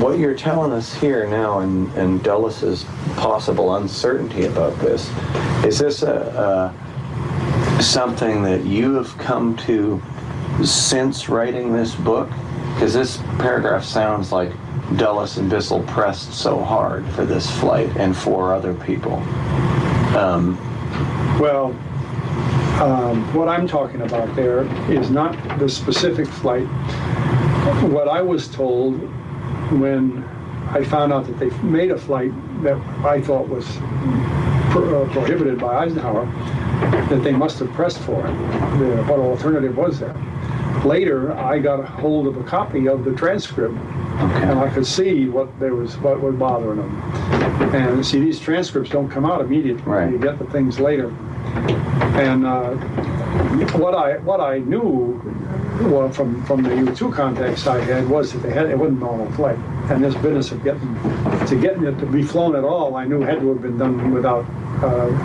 what you're telling us here now and Dulles' possible uncertainty about this, is this something that you have come to since writing this book? Because this paragraph sounds like Dulles and Bissell pressed so hard for this flight and for other people. What I'm talking about there is not the specific flight. What I was told when I found out that they made a flight that I thought was prohibited by Eisenhower, that they must have pressed for it. What alternative was there? Later, I got a hold of a copy of the transcript, and I could see what was bothering them. And see, these transcripts don't come out immediately. Right. You get the things later. And what I knew, well, from the U-2 contacts I had, was that it wasn't a normal flight. And this business of getting it to be flown at all, I knew had to have been done without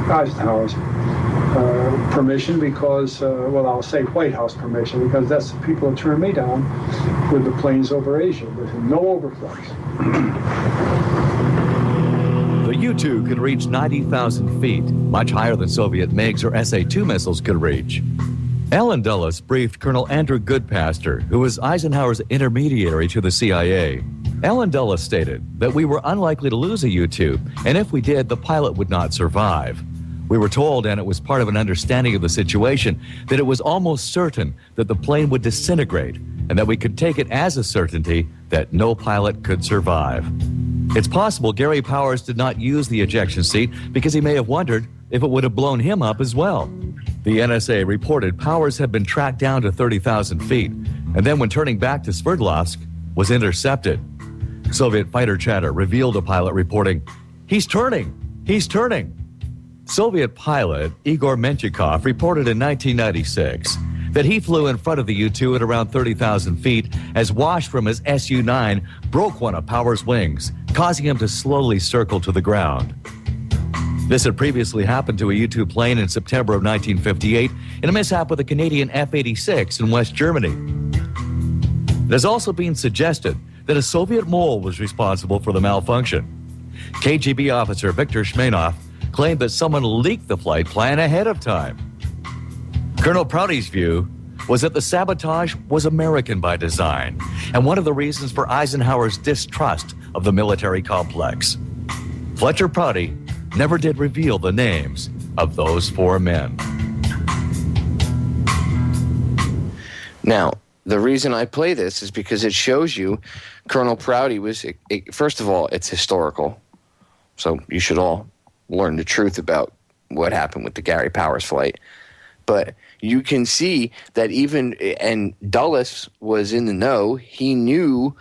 Eisenhower's permission, because, I'll say White House permission, because that's the people who turned me down with the planes over Asia, with no overflights. The U-2 could reach 90,000 feet, much higher than Soviet MiGs or SA-2 missiles could reach. Allen Dulles briefed Colonel Andrew Goodpaster, who was Eisenhower's intermediary to the CIA. Allen Dulles stated that we were unlikely to lose a U-2, and if we did, the pilot would not survive. We were told, and it was part of an understanding of the situation, that it was almost certain that the plane would disintegrate, and that we could take it as a certainty that no pilot could survive. It's possible Gary Powers did not use the ejection seat because he may have wondered if it would have blown him up as well. The NSA reported Powers had been tracked down to 30,000 feet, and then when turning back to Sverdlovsk, was intercepted. Soviet fighter chatter revealed a pilot reporting, "He's turning! He's turning!" Soviet pilot Igor Menchikov reported in 1996 that he flew in front of the U-2 at around 30,000 feet as wash from his Su-9 broke one of Powers' wings, causing him to slowly circle to the ground. This had previously happened to a U-2 plane in September of 1958 in a mishap with a Canadian F-86 in West Germany. It has also been suggested that a Soviet mole was responsible for the malfunction. KGB officer Viktor Shmenov claimed that someone leaked the flight plan ahead of time. Colonel Prouty's view was that the sabotage was American by design, and one of the reasons for Eisenhower's distrust of the military complex. Fletcher Prouty never did reveal the names of those four men. Now, the reason I play this is because it shows you Colonel Prouty was, first of all, it's historical. So you should all learn the truth about what happened with the Gary Powers flight. But you can see that and Dulles was in the know. He knew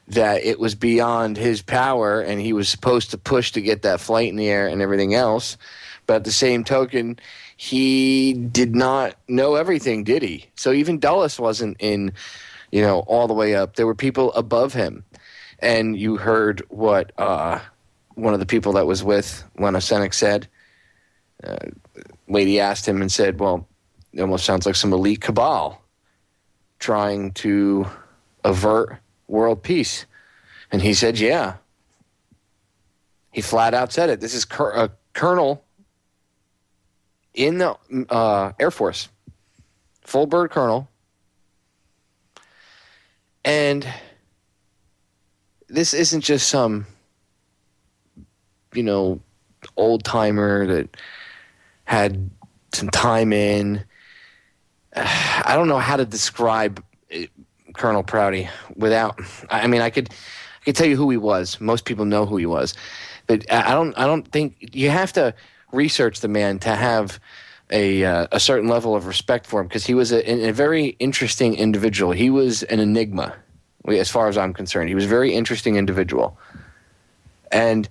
that it was beyond his power, and he was supposed to push to get that flight in the air and everything else. But at the same token, he did not know everything, did he? So even Dulles wasn't in, all the way up. There were people above him. And you heard what one of the people that was with Lena Senek said. Lady asked him and said, well, it almost sounds like some elite cabal trying to avert world peace. And he said, yeah. He flat out said it. This is a colonel in the Air Force, full bird colonel. And this isn't just some, old timer that had some time in. I don't know how to describe Colonel Prouty without. I could tell you who he was. Most people know who he was, but I don't think you have to research the man to have a certain level of respect for him, because he was a very interesting individual. He was an enigma, as far as I'm concerned. He was a very interesting individual, and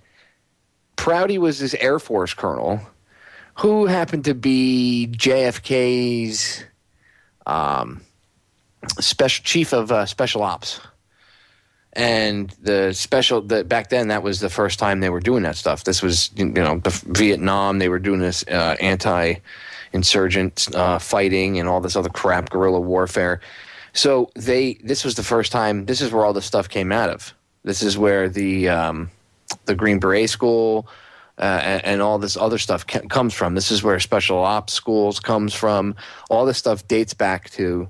Prouty was this Air Force colonel who happened to be JFK's chief of special ops. And back then, that was the first time they were doing that stuff. This was, the Vietnam. They were doing this anti-insurgent fighting and all this other crap, guerrilla warfare. So this was the first time. This is where all this stuff came out of. This is where the Green Beret School and all this other stuff comes from. This is where special ops schools comes from. All this stuff dates back to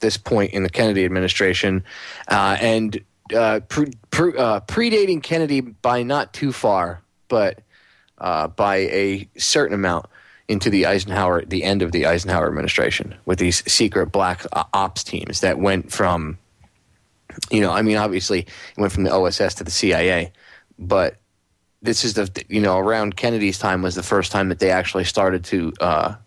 this point in the Kennedy administration, and predating Kennedy by not too far, but by a certain amount into the end of the Eisenhower administration, with these secret black ops teams that went from, obviously it went from the OSS to the CIA, but this is around Kennedy's time was the first time that they actually started to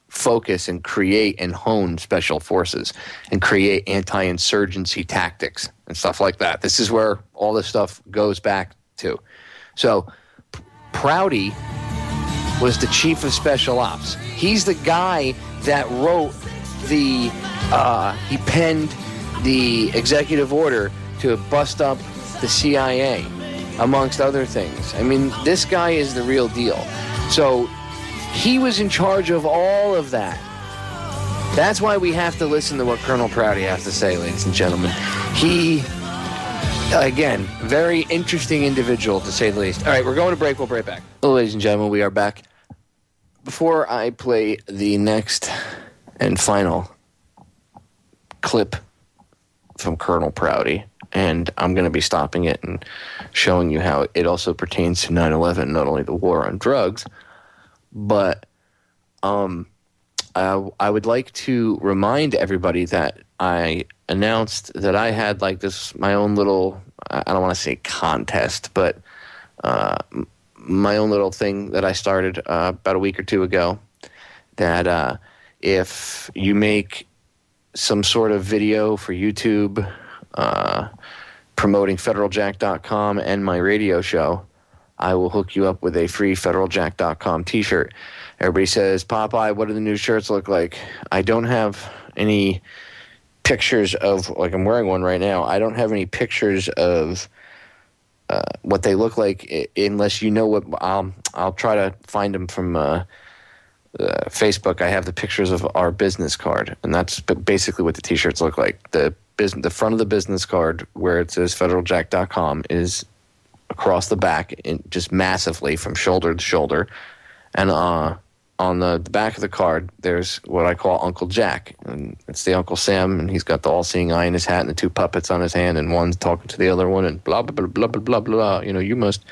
focus and create and hone special forces and create anti-insurgency tactics and stuff like that. This is where all this stuff goes back to. So Prouty was the chief of special ops. He's the guy that wrote he penned the executive order to bust up the CIA, amongst other things. I mean, this guy is the real deal. So he was in charge of all of that. That's why we have to listen to what Colonel Prouty has to say, ladies and gentlemen. He, again, very interesting individual, to say the least. All right, we're going to break. We'll be right back. Hello, ladies and gentlemen, we are back. Before I play the next and final clip from Colonel Prouty, and I'm going to be stopping it and showing you how it also pertains to 9/11, not only the war on drugs, but I would like to remind everybody that I announced that I had like this, my own little, I don't want to say contest, but my own little thing that I started about a week or two ago, that if you make some sort of video for YouTube promoting federaljack.com and my radio show, I will hook you up with a free federaljack.com t-shirt. Everybody says, Popeye, what do the new shirts look like? I don't have any pictures of, like I'm wearing one right now, I don't have any pictures of what they look like, unless you know what. I'll try to find them from Facebook. I have the pictures of our business card, and that's basically what the t-shirts look like. The front of the business card, where it says federaljack.com, is across the back, just massively from shoulder to shoulder, and on the back of the card, there's what I call Uncle Jack, and it's the Uncle Sam, and he's got the all-seeing eye in his hat and the two puppets on his hand, and one's talking to the other one, and blah, blah, blah, blah, blah, blah, blah. You must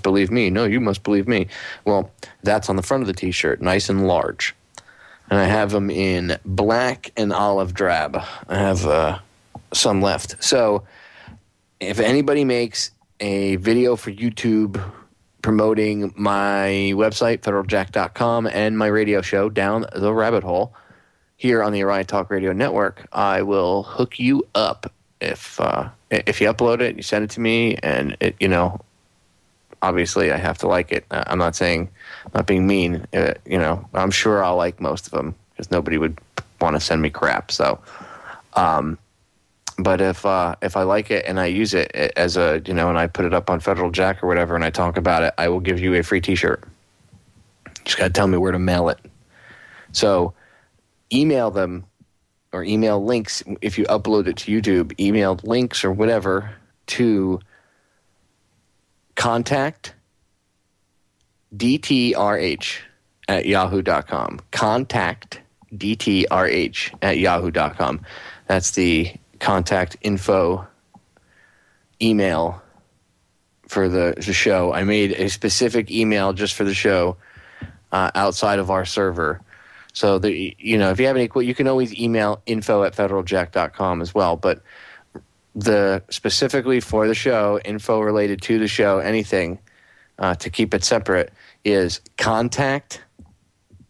believe me. No, you must believe me. Well, that's on the front of the t-shirt, nice and large. And I have them in black and olive drab. I have some left. So if anybody makes a video for YouTube promoting my website, federaljack.com, and my radio show, Down the Rabbit Hole, here on the Orion Talk Radio Network, I will hook you up. If you upload it, you send it to me, and it, obviously I have to like it. I'm not being mean. I'm sure I'll like most of them, because nobody would want to send me crap. So, but if I like it and I use it as a, and I put it up on Federal Jack or whatever, and I talk about it, I will give you a free t-shirt. Just got to tell me where to mail it. So email them, or email links. If you upload it to YouTube, email links or whatever to contact DTRH@yahoo.com. Contact DTRH@yahoo.com. That's the contact info email for the show. I made a specific email just for the show outside of our server. So, if you have any, you can always email info@federaljack.com as well. But specifically for the show, info related to the show, anything to keep it separate, is contact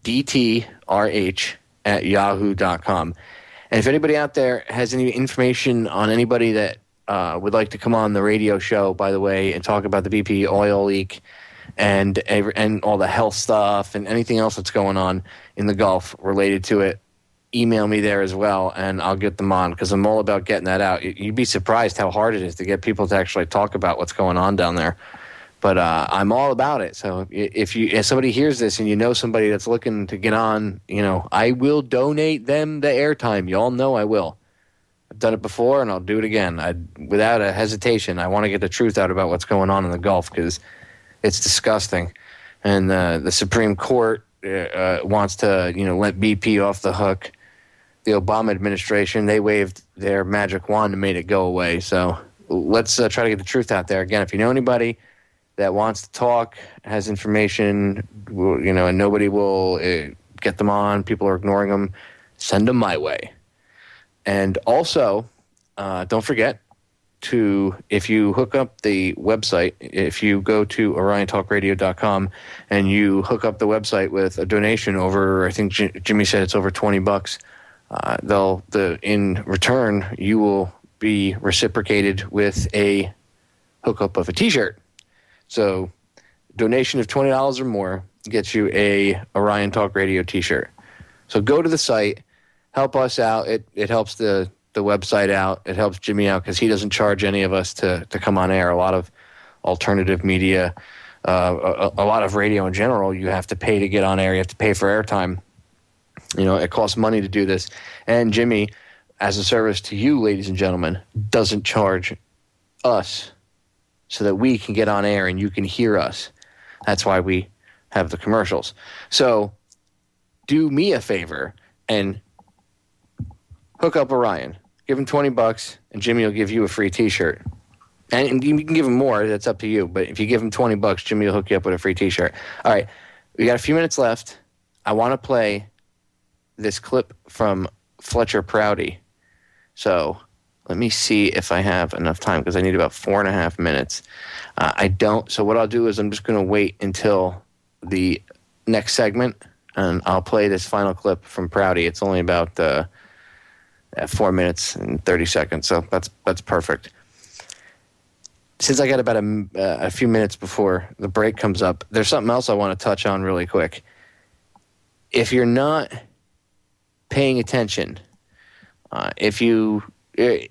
DTRH@yahoo.com. And if anybody out there has any information on anybody that would like to come on the radio show, by the way, and talk about the BP oil leak and all the health stuff and anything else that's going on in the Gulf related to it, email me there as well, and I'll get them on, because I'm all about getting that out. You'd be surprised how hard it is to get people to actually talk about what's going on down there. But I'm all about it. So if somebody hears this and you know somebody that's looking to get on, I will donate them the airtime. You all know I will. I've done it before, and I'll do it again. Without a hesitation. I want to get the truth out about what's going on in the Gulf, because it's disgusting. And the Supreme Court wants to, let BP off the hook the Obama administration, they waved their magic wand and made it go away. So let's try to get the truth out there. Again, if you know anybody that wants to talk, has information, and nobody will get them on, people are ignoring them, send them my way. And also, don't forget to, if you hook up the website, if you go to oriontalkradio.com and you hook up the website with a donation over, I think Jimmy said it's over $20, in return, you will be reciprocated with a hookup of a T-shirt. So donation of $20 or more gets you a Orion Talk Radio T-shirt. So go to the site, help us out. It helps the website out. It helps Jimmy out because he doesn't charge any of us to come on air. A lot of alternative media, a lot of radio in general, you have to pay to get on air. You have to pay for airtime. It costs money to do this. And Jimmy, as a service to you, ladies and gentlemen, doesn't charge us so that we can get on air and you can hear us. That's why we have the commercials. So do me a favor and hook up Orion. Give him $20, and Jimmy will give you a free T-shirt. And you can give him more. That's up to you. But if you give him $20, Jimmy will hook you up with a free T-shirt. All right. We got a few minutes left. I want to play this clip from Fletcher Prouty. So let me see if I have enough time because I need about 4.5 minutes. I don't. So what I'll do is I'm just going to wait until the next segment, and I'll play this final clip from Prouty. It's only about 4 minutes and 30 seconds, so that's perfect. Since I got about a few minutes before the break comes up, there's something else I want to touch on really quick. If you're not paying attention, when I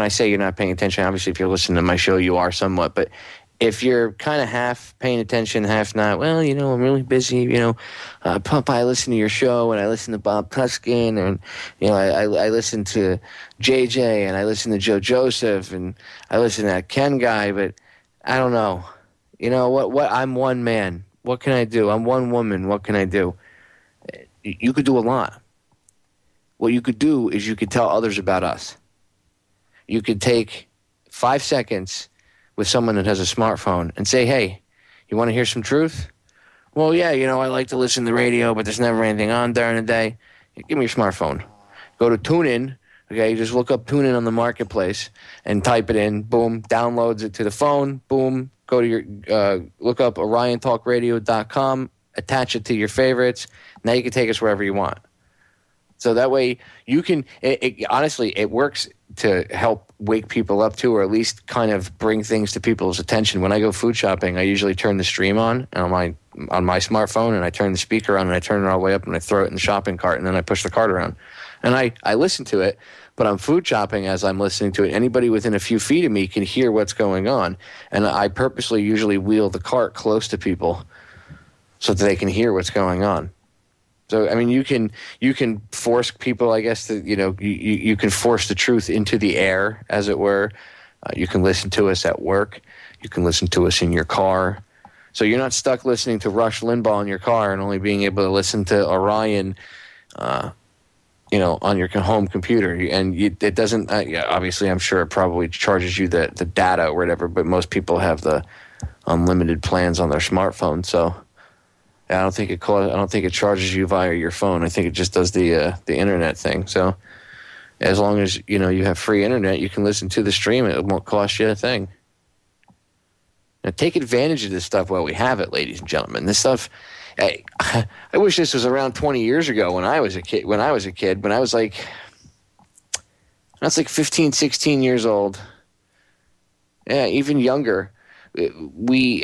say you're not paying attention, obviously if you're listening to my show, you are somewhat, but if you're kind of half paying attention, half not, well, I'm really busy, Popeye, I listen to your show, and I listen to Bob Kuskin, and, I listen to JJ, and I listen to Joe Joseph, and I listen to that Ken guy, but I don't know. What? I'm one man. What can I do? I'm one woman. What can I do? You could do a lot. What you could do is you could tell others about us. You could take 5 seconds with someone that has a smartphone and say, hey, you want to hear some truth? Well, yeah, I like to listen to the radio, but there's never anything on during the day. Give me your smartphone. Go to TuneIn. Okay, you just look up TuneIn on the marketplace and type it in. Boom, downloads it to the phone. Boom, go to your, look up oriontalkradio.com, attach it to your favorites. Now you can take us wherever you want. So that way you can, honestly, it works to help wake people up to, or at least kind of bring things to people's attention. When I go food shopping, I usually turn the stream on my smartphone, and I turn the speaker on, and I turn it all the way up, and I throw it in the shopping cart, and then I push the cart around. And I listen to it, but I'm food shopping as I'm listening to it. Anybody within a few feet of me can hear what's going on. And I purposely usually wheel the cart close to people so that they can hear what's going on. So, I mean, you can force people, I guess, to, you can force the truth into the air, as it were. You can listen to us at work. You can listen to us in your car. So you're not stuck listening to Rush Limbaugh in your car and only being able to listen to Orion, on your home computer. And it doesn't, obviously, I'm sure it probably charges you the data or whatever, but most people have the unlimited plans on their smartphone. So I don't think it charges you via your phone. I think it just does the internet thing. So as long as you have free internet, you can listen to the stream. It won't cost you a thing. Now take advantage of this stuff while we have it, ladies and gentlemen. This stuff, I wish this was around 20 years ago when I was a kid. When I was like 15, 16 years old. Yeah, even younger. We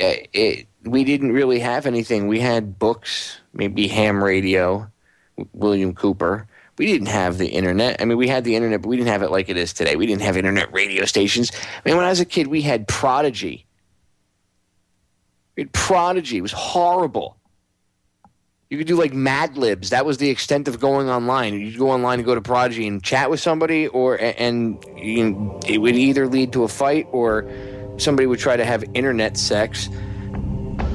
didn't really have anything. We had books, maybe ham radio, William Cooper. We didn't have the internet. I mean, we had the internet, but we didn't have it like it is today. We didn't have internet radio stations. I mean, when I was a kid, we had Prodigy. Prodigy. It was horrible. You could do like Mad Libs. That was the extent of going online. You'd go online and go to Prodigy and chat with somebody, it would either lead to a fight, or somebody would try to have internet sex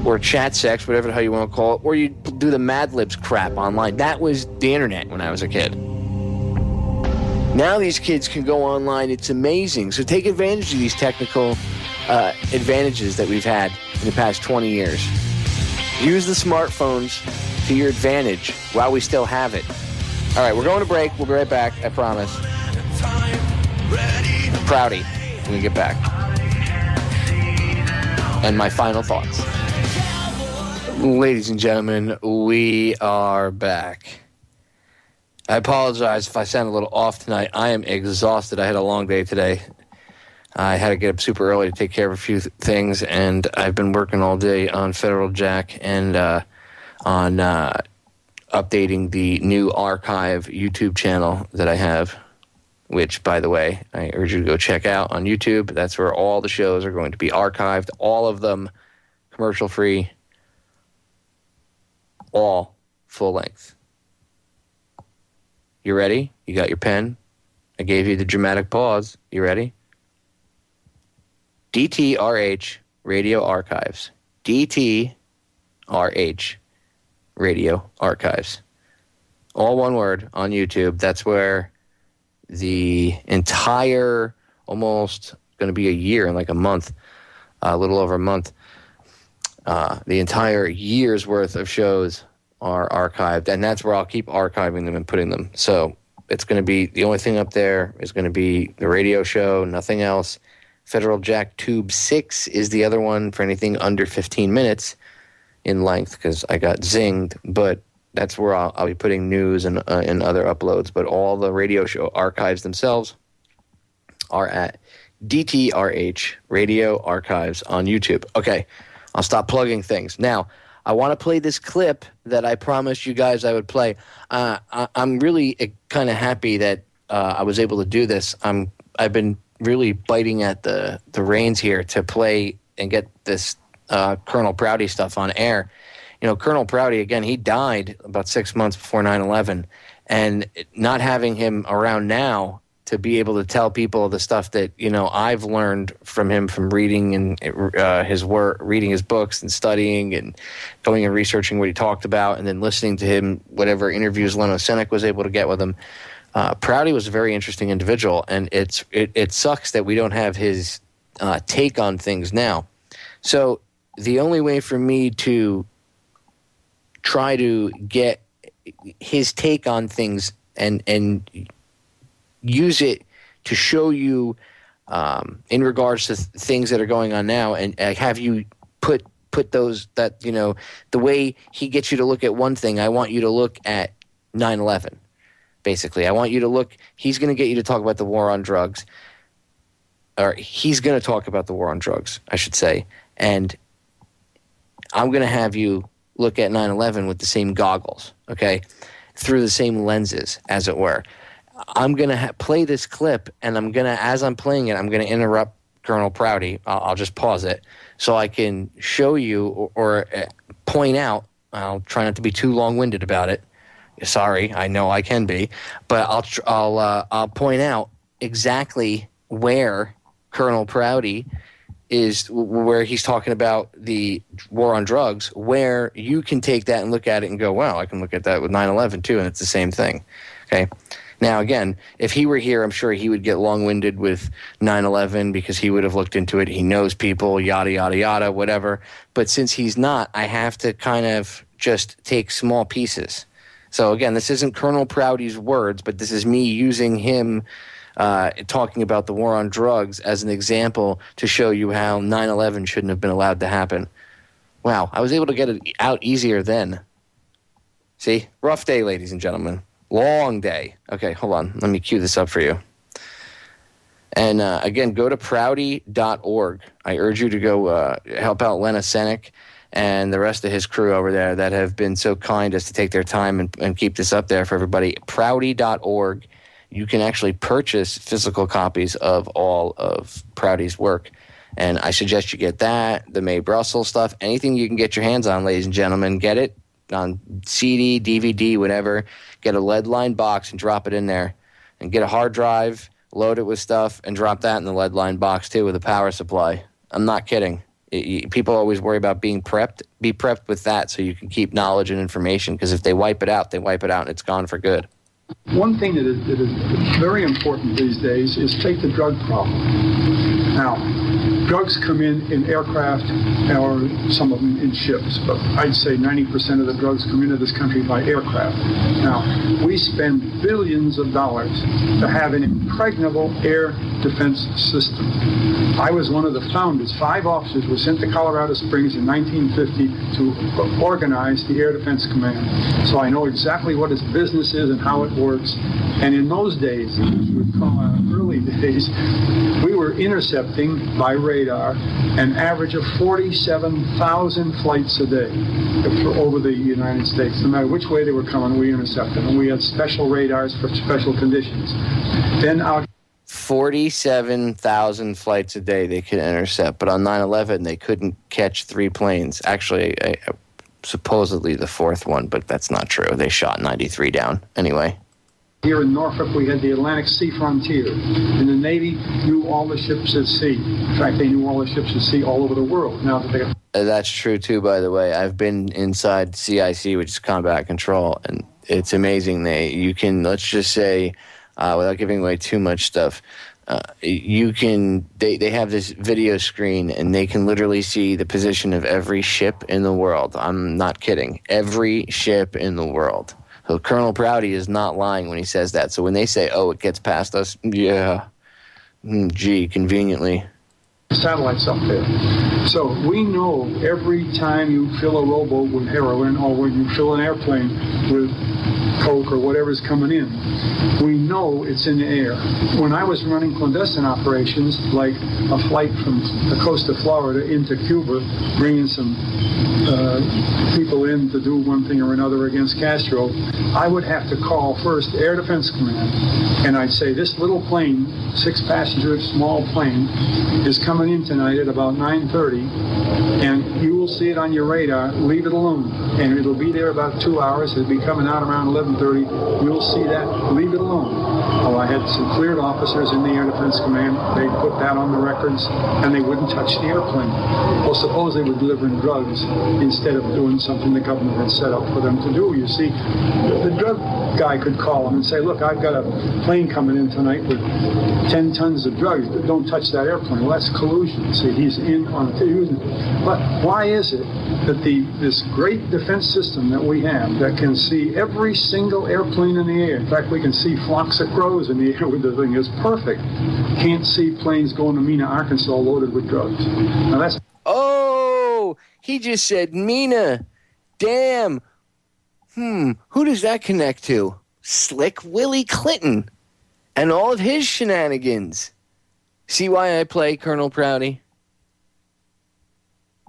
or chat sex, whatever the hell you want to call it, or you'd do the Mad Libs crap online. That was the internet when I was a kid. Now these kids can go online. It's amazing. So take advantage of these technical advantages that we've had in the past 20 years. Use the smartphones to your advantage while we still have it. All right, we're going to break. We'll be right back, I promise. Prouty, when we get back. And my final thoughts. Ladies and gentlemen, we are back. I apologize if I sound a little off tonight. I am exhausted. I had a long day today. I had to get up super early to take care of a few things, and I've been working all day on Federal Jack and on updating the new archive YouTube channel that I have, which, by the way, I urge you to go check out on YouTube. That's where all the shows are going to be archived, all of them commercial-free, all full length. You ready? You got your pen? I gave you the dramatic pause. You ready? DTRH Radio Archives. DTRH Radio Archives. All one word on YouTube. That's where the entire, almost going to be a year in like a month, a little over a month, the entire year's worth of shows are archived, and that's where I'll keep archiving them and putting them. So it's going to be, the only thing up there is going to be the radio show, nothing else. Federal Jack Tube 6 is the other one for anything under 15 minutes in length, because I got zinged, but that's where I'll be putting news and other uploads. But all the radio show archives themselves are at DTRH Radio Archives on YouTube. Okay, I'll stop plugging things. Now, I want to play this clip that I promised you guys I would play. I'm really kind of happy that I was able to do this. I've been really biting at the reins here to play and get this Colonel Prouty stuff on air. You know, Colonel Prouty, again, he died about 6 months before 9/11, and not having him around now to be able to tell people the stuff that, you know, I've learned from him from reading and his work, reading his books and studying and going and researching what he talked about, and then listening to him, whatever interviews Leno Senek was able to get with him. Prouty was a very interesting individual, and it sucks that we don't have his take on things now. So the only way for me to try to get his take on things and use it to show you in regards to things that are going on now, and have you put those, that, you know, the way he gets you to look at one thing, I want you to look at 9/11. Basically, I want you to look, he's going to get you to talk about the war on drugs, or he's going to talk about the war on drugs, I should say, and I'm going to have you look at 9/11 with the same goggles, okay, through the same lenses, as it were. I'm going to play this clip, and I'm going to, as I'm playing it, I'm going to interrupt Colonel Prouty. I'll just pause it so I can show you or point out. I'll try not to be too long-winded about it. Sorry, I know I can be, but I'll point out exactly where Colonel Prouty is, where he's talking about the war on drugs, where you can take that and look at it and go, wow, I can look at that with 9/11 too, and it's the same thing. Okay. Now, again, if he were here, I'm sure he would get long-winded with 9/11 because he would have looked into it. He knows people, yada, yada, yada, whatever. But since he's not, I have to kind of just take small pieces. So, again, this isn't Colonel Prouty's words, but this is me using him talking about the war on drugs as an example to show you how 9/11 shouldn't have been allowed to happen. Wow, I was able to get it out easier then. See? Rough day, ladies and gentlemen. Long day. Okay, hold on. Let me cue this up for you. And again, go to prouty.org. I urge you to go help out Leno Senek and the rest of his crew over there that have been so kind as to take their time and keep this up there for everybody. Prouty.org. You can actually purchase physical copies of all of Prouty's work. And I suggest you get that, the Mae Brussels stuff, anything you can get your hands on, ladies and gentlemen. Get it on CD, DVD, whatever. Get a lead-lined box and drop it in there. And get a hard drive, load it with stuff, and drop that in the lead-lined box, too, with a power supply. I'm not kidding. People always worry about being prepped. Be prepped with that so you can keep knowledge and information, because if they wipe it out, and it's gone for good. One thing that is very important these days is take the drug problem. Now, drugs come in aircraft or some of them in ships, but I'd say 90% of the drugs come into this country by aircraft. Now, we spend billions of dollars to have an impregnable air defense system. I was one of the founders. 5 officers were sent to Colorado Springs in 1950 to organize the Air Defense Command. So I know exactly what its business is and how it works. And in those days, which we would call early days, we were intercepting by radar an average of 47,000 flights a day over the United States. No matter which way they were coming, we intercepted. And we had special radars for special conditions. Then out 47,000 flights a day they could intercept, but on 9/11 they couldn't catch 3 planes. Actually, supposedly the 4th one, but that's not true. They shot 93 down anyway. Here in Norfolk, we had the Atlantic Sea Frontier, and the Navy knew all the ships at sea. In fact, they knew all the ships at sea all over the world. Now that they That's true too, by the way. I've been inside CIC, which is Combat Control, and it's amazing. You can, let's just say, without giving away too much stuff, they have this video screen and they can literally see the position of every ship in the world. I'm not kidding. Every ship in the world. So Colonel Prouty is not lying when he says that. So when they say, oh, it gets past us, yeah, gee, conveniently. Satellites up there. So we know every time you fill a rowboat with heroin or when you fill an airplane with coke or whatever's coming in, we know it's in the air. When I was running clandestine operations, like a flight from the coast of Florida into Cuba, bringing some people in to do one thing or another against Castro, I would have to call first Air Defense Command, and I'd say, this little plane, 6-passenger small plane, is coming in tonight at about 9:30, and you will see it on your radar. Leave it alone, and it'll be there about 2 hours. It'll be coming out around 11:30. You'll see that. Leave it alone. Well, I had some cleared officers in the Air Defense Command. They put that on the records, and they wouldn't touch the airplane. Well, suppose they were delivering drugs instead of doing something the government had set up for them to do. You see, the drug guy could call them and say, look, I've got a plane coming in tonight with 10 tons of drugs. Don't touch that airplane. Well, that's collusion. See, he's in on it. But why is it that this great defense system that we have that can see every single airplane in the air, in fact, we can see flocks of crows in the air with the thing, is perfect, can't see planes going to Mena, Arkansas loaded with drugs? Now that's... Oh, he just said Mena. Damn. Who does that connect to? Slick Willie Clinton and all of his shenanigans. See why I play Colonel Prouty?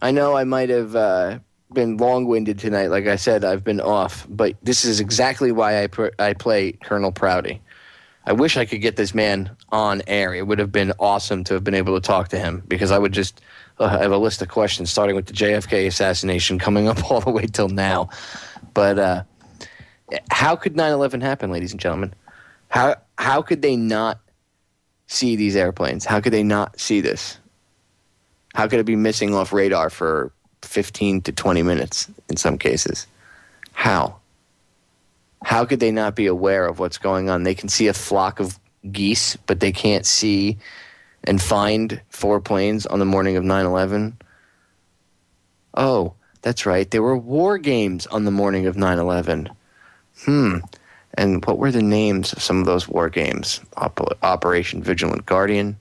I know I might have been long-winded tonight. Like I said, I've been off. But this is exactly why I play Colonel Prouty. I wish I could get this man on air. It would have been awesome to have been able to talk to him, because I would just I have a list of questions starting with the JFK assassination coming up all the way till now. But how could 9/11 happen, ladies and gentlemen? How could they not see these airplanes? How could they not see this? How could it be missing off radar for 15 to 20 minutes in some cases? How? How could they not be aware of what's going on? They can see a flock of geese, but they can't see and find 4 planes on the morning of 9/11. Oh, that's right. There were war games on the morning of 9/11. And what were the names of some of those war games? Operation Vigilant Guardian,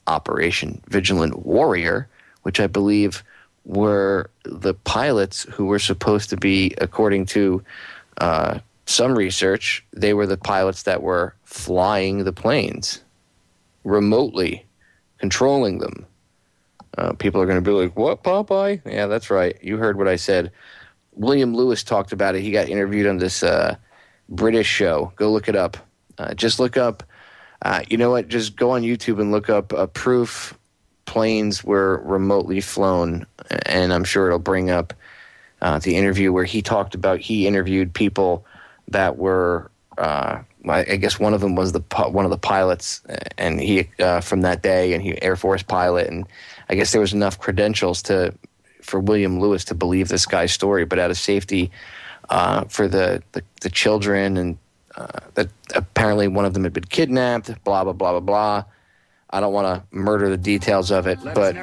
Operation Vigilant Warrior, which I believe were the pilots who were supposed to be, according to some research, they were the pilots that were flying the planes, remotely controlling them. People are going to be like, what, Popeye? Yeah, that's right. You heard what I said. William Lewis talked about it. He got interviewed on this British show. Go look it up. Just look up, you know what? Just go on YouTube and look up proof planes were remotely flown, and I'm sure it'll bring up the interview where he talked about, he interviewed people that were, I guess one of them was one of the pilots, and he from that day, and he Air Force pilot, and I guess there was enough credentials for William Lewis to believe this guy's story, but out of safety for the children and that apparently one of them had been kidnapped, blah, blah, blah, blah, blah. I don't want to murder the details of it, but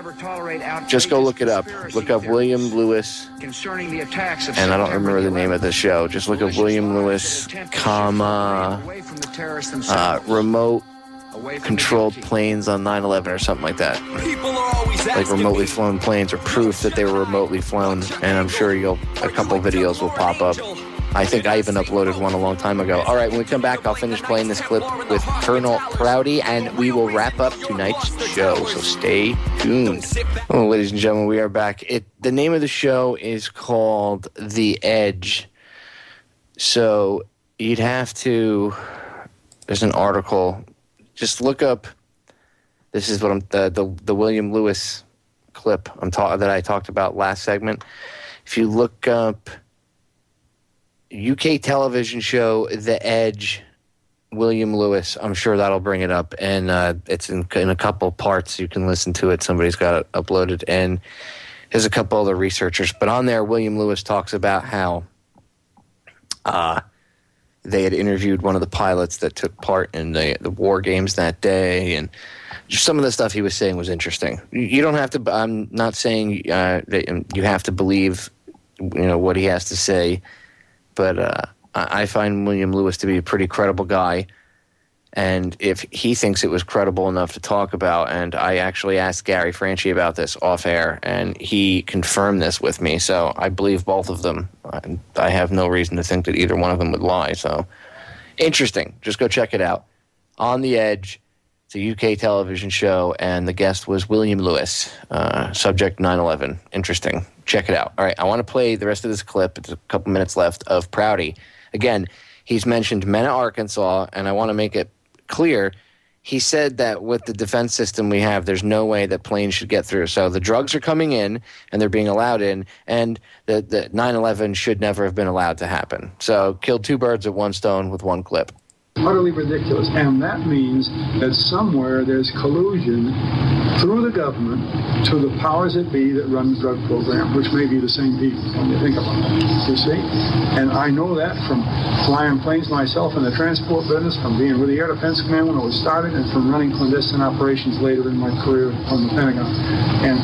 just go look it up. Look up William Lewis, concerning the attacks of and I don't remember the name of the show. Just look up William Lewis, remote controlled planes on 9/11 or something like that. Like remotely flown planes or proof that they were remotely flown, and I'm sure a couple videos will pop up. I think I even uploaded one a long time ago. All right, when we come back, I'll finish playing this clip with Colonel Prouty, and we will wrap up tonight's show, so stay tuned. Oh, ladies and gentlemen, we are back. The name of the show is called The Edge. So you'd have to... There's an article. Just look up... This is what the William Lewis clip that I talked about last segment. If you look up... UK television show, The Edge, William Lewis. I'm sure that'll bring it up. And it's in a couple parts. You can listen to it. Somebody's got it uploaded. And there's a couple other researchers. But on there, William Lewis talks about how they had interviewed one of the pilots that took part in the war games that day. And just some of the stuff he was saying was interesting. You don't have to... I'm not saying that you have to believe what he has to say. But I find William Lewis to be a pretty credible guy. And if he thinks it was credible enough to talk about, and I actually asked Gary Franchi about this off air, and he confirmed this with me. So I believe both of them. I have no reason to think that either one of them would lie. So interesting. Just go check it out. On the Edge, it's a UK television show, and the guest was William Lewis, subject 9/11. Interesting. Check it out. All right, I want to play the rest of this clip. It's a couple minutes left of Prouty. Again, he's mentioned Mena, Arkansas, and I want to make it clear. He said that with the defense system we have, there's no way that planes should get through. So the drugs are coming in, and they're being allowed in, and the 9/11 should never have been allowed to happen. So killed two birds with one stone with one clip. Utterly ridiculous. And that means that somewhere there's collusion through the government to the powers that be that run the drug program, which may be the same people when you think about it, you see? And I know that from flying planes myself in the transport business, from being with the Air Defense Command when I was started, and from running clandestine operations later in my career on the Pentagon. And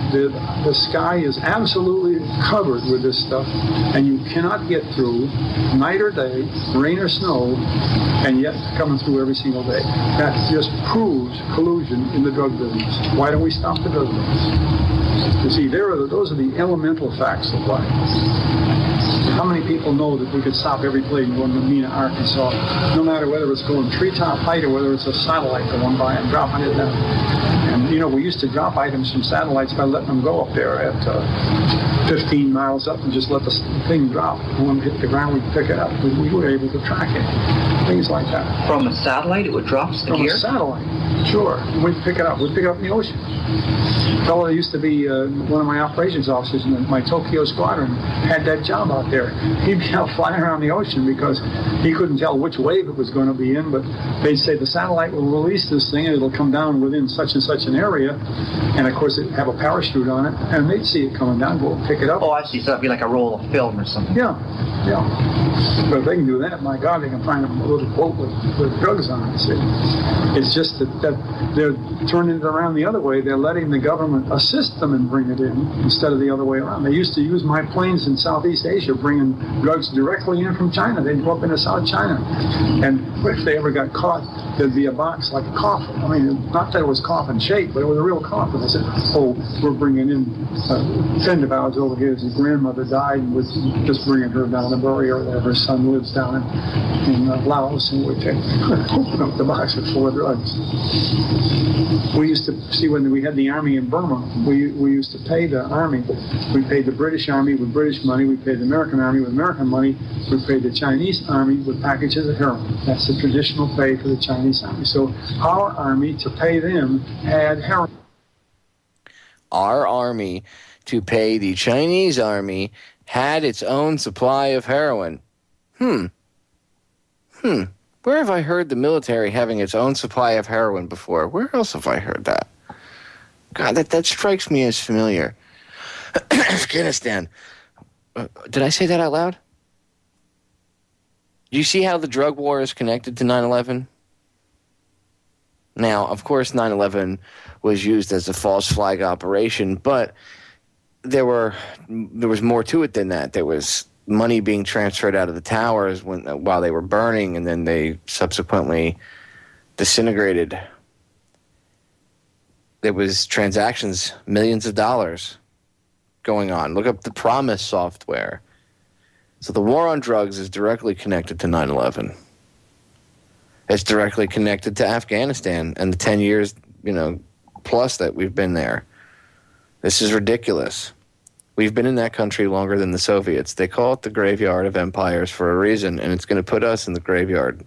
the sky is absolutely covered with this stuff, and you cannot get through night or day, rain or snow, and yet coming through every single day. That just proves collusion in the drug business. Why don't we stop the drug business? You see, those are the elemental facts of life. How many people know that we could stop every plane going to Mena, Arkansas, no matter whether it's going treetop height or whether it's a satellite going by and dropping it down? And, we used to drop items from satellites by letting them go up there at 15 miles up and just let the thing drop. And when it hit the ground, we'd pick it up. We were able to track it. Things like that. From a satellite, it would drop the gear? From a satellite, sure. We'd pick it up. We'd pick it up in the ocean. A fellow that used to be one of my operations officers in my Tokyo squadron had that job out there. He'd be out flying around the ocean because he couldn't tell which wave it was going to be in, but they'd say the satellite will release this thing and it'll come down within such and such an area, and of course it'd have a parachute on it, and they'd see it coming down, go pick it up. Oh, I see. So it'd be like a roll of film or something. Yeah. But if they can do that, my God, they can find a little boat with drugs on it. See? It's just that they're turning it around the other way. They're letting the government assist them and bring it in instead of the other way around. They used to use my planes in Southeast Asia, bringing drugs directly in from China. They'd go up into South China. And if they ever got caught, there'd be a box like a coffin. I mean, not that it was coffin shaped, but it was a real coffin. They said, oh, we're bringing in a friend of ours over here. His grandmother died, and we're just bringing her down to bury her there. Her son lives down in Laos, and we open up the box full of drugs. We used to see when we had the army in Burma, we used to pay the army. We paid the British army with British money. We paid the American army with American money. We paid the Chinese army with packages of heroin. That's the traditional pay for the Chinese army. So our army, to pay them, had heroin. Our army, to pay the Chinese army, had its own supply of heroin. Where have I heard the military having its own supply of heroin before? Where else have I heard that? God, that strikes me as familiar. Afghanistan. Did I say that out loud? you see how the drug war is connected to 9/11? Now, of course, 9/11 was used as a false flag operation, but there was more to it than that. There was money being transferred out of the towers while they were burning, and then they subsequently disintegrated. There was transactions, millions of dollars going on. Look up the Promise software. So the war on drugs is directly connected to 9/11. It's directly connected to Afghanistan and the 10 years, plus that we've been there. This is ridiculous. We've been in that country longer than the Soviets. They call it the graveyard of empires for a reason, and it's going to put us in the graveyard.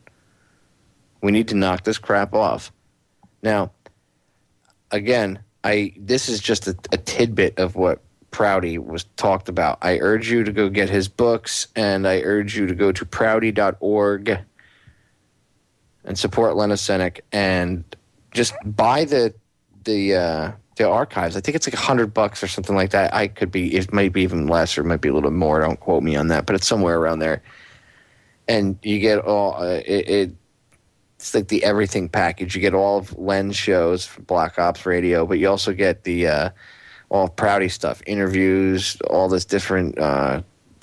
We need to knock this crap off. Now, again, this is just a tidbit of what Prouty was talked about. I urge you to go get his books, and I urge you to go to prouty.org and support Lena Senek and just buy the archives. I think it's like $100 or something like that. It might be even less, or it might be a little more. Don't quote me on that, but it's somewhere around there. And you get all it's like the everything package. You get all of Len's shows for Black Ops Radio, but you also get the all of Prouty stuff, interviews, all this different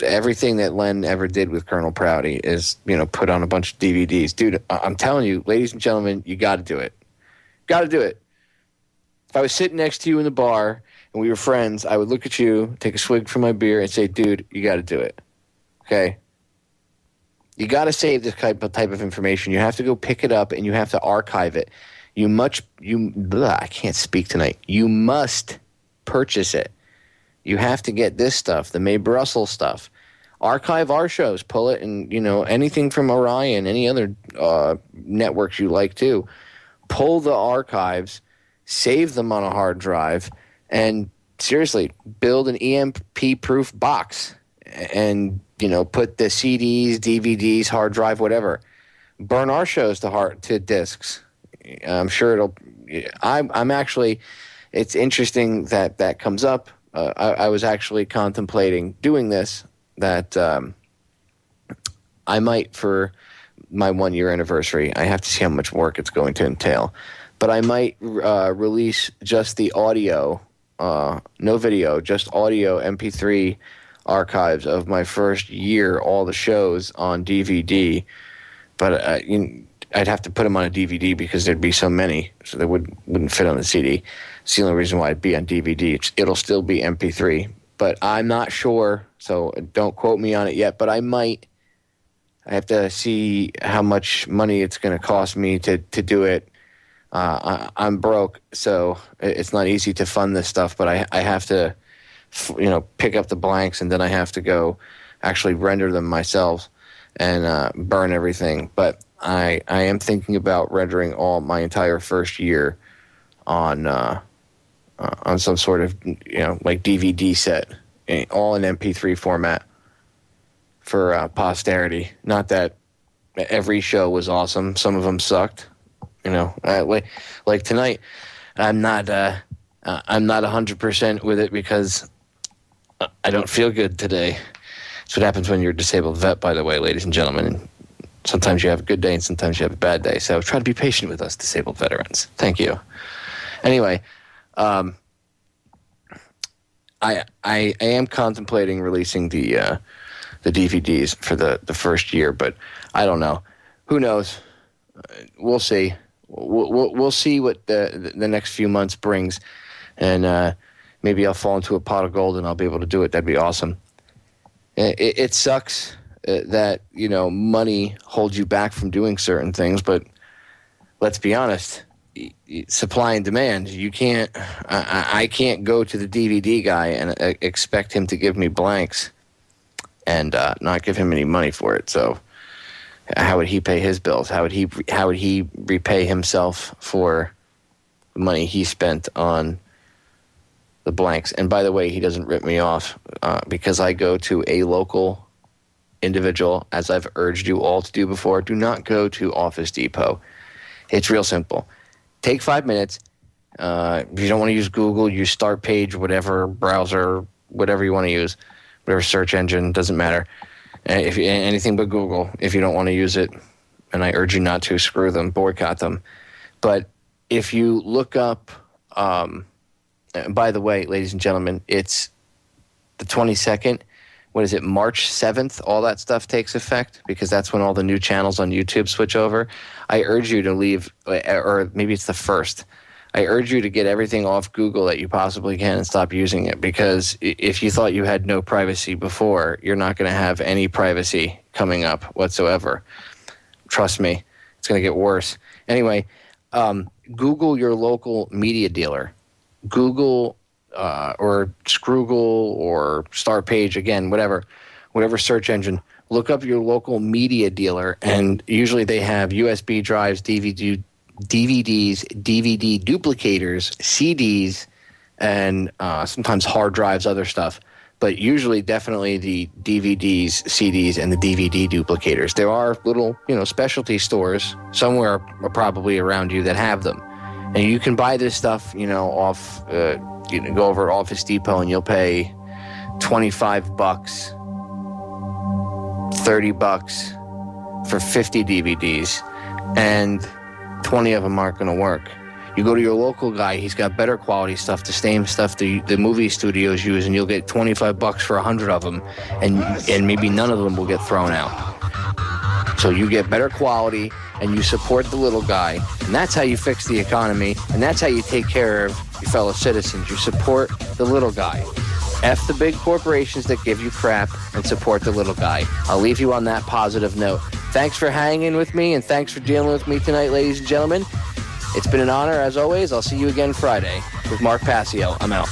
everything that Len ever did with Colonel Prouty is put on a bunch of DVDs. Dude, I'm telling you, ladies and gentlemen, you got to do it. Got to do it. If I was sitting next to you in the bar and we were friends, I would look at you, take a swig from my beer, and say, dude, you got to do it. Okay? You got to save this type of information. You have to go pick it up, and you have to archive it. I can't speak tonight. You must purchase it. You have to get this stuff, the Mae Brussels stuff. Archive our shows. Pull it, and, anything from Orion, any other networks you like too. Pull the archives, save them on a hard drive, and seriously, build an EMP-proof box and, put the CDs, DVDs, hard drive, whatever. Burn our shows to discs. I'm sure I'm actually, it's interesting that comes up. I was actually contemplating doing this, that I might, for my 1-year anniversary, I have to see how much work it's going to entail, but I might release just the audio, no video, just audio MP3 archives of my first year, all the shows on DVD, but I'd have to put them on a DVD because there'd be so many, so they wouldn't fit on the CD. It's the only reason why it'd be on DVD. It'll still be MP3, but I'm not sure, so don't quote me on it yet, but I might. I have to see how much money it's going to cost me to do it. I'm broke, so it's not easy to fund this stuff, but I have to, pick up the blanks, and then I have to go actually render them myself and burn everything. But I am thinking about rendering all my entire first year on some sort of, like DVD set, all in MP3 format for posterity. Not that every show was awesome. Some of them sucked. Like tonight, I'm not 100% with it because I don't feel good today. That's what happens when you're a disabled vet, by the way, ladies and gentlemen. Sometimes you have a good day and sometimes you have a bad day. So try to be patient with us, disabled veterans. Thank you. Anyway, I am contemplating releasing the DVDs for the first year, but I don't know. Who knows? We'll see. We'll see what the next few months brings, and maybe I'll fall into a pot of gold and I'll be able to do it. That'd be awesome. It sucks that money holds you back from doing certain things, but let's be honest. Supply and demand. You can't. I can't go to the DVD guy and expect him to give me blanks and not give him any money for it. So, how would he pay his bills? How would he repay himself for the money he spent on the blanks? And by the way, he doesn't rip me off because I go to a local individual, as I've urged you all to do before. Do not go to Office Depot. It's real simple. Take 5 minutes. If you don't want to use Google, use Startpage, whatever browser, whatever you want to use, whatever search engine, doesn't matter. Anything but Google, if you don't want to use it. And I urge you not to. Screw them. Boycott them. But if you look up, by the way, ladies and gentlemen, it's the 22nd. What is it, March 7th? All that stuff takes effect because that's when all the new channels on YouTube switch over. I urge you to leave, or maybe it's the 1st. I urge you to get everything off Google that you possibly can and stop using it, because if you thought you had no privacy before, you're not going to have any privacy coming up whatsoever. Trust me, it's going to get worse. Anyway, Google your local media dealer. Google or Scroogle or Startpage, again, whatever search engine. Look up your local media dealer, and usually they have USB drives, DVDs, DVD duplicators, CDs, and sometimes hard drives, other stuff. But usually, definitely the DVDs, CDs, and the DVD duplicators. There are little, specialty stores somewhere probably around you that have them. And you can buy this stuff, off, go over at Office Depot and you'll pay $25, $30 for 50 DVDs, and 20 of them aren't going to work. You go to your local guy, he's got better quality stuff, the same stuff the movie studios use, and you'll get $25 for 100 of them, and maybe none of them will get thrown out. So you get better quality, and you support the little guy, and that's how you fix the economy, and that's how you take care of your fellow citizens. You support the little guy. F the big corporations that give you crap, and support the little guy. I'll leave you on that positive note. Thanks for hanging with me, and thanks for dealing with me tonight, ladies and gentlemen. It's been an honor, as always. I'll see you again Friday with Mark Passio. I'm out.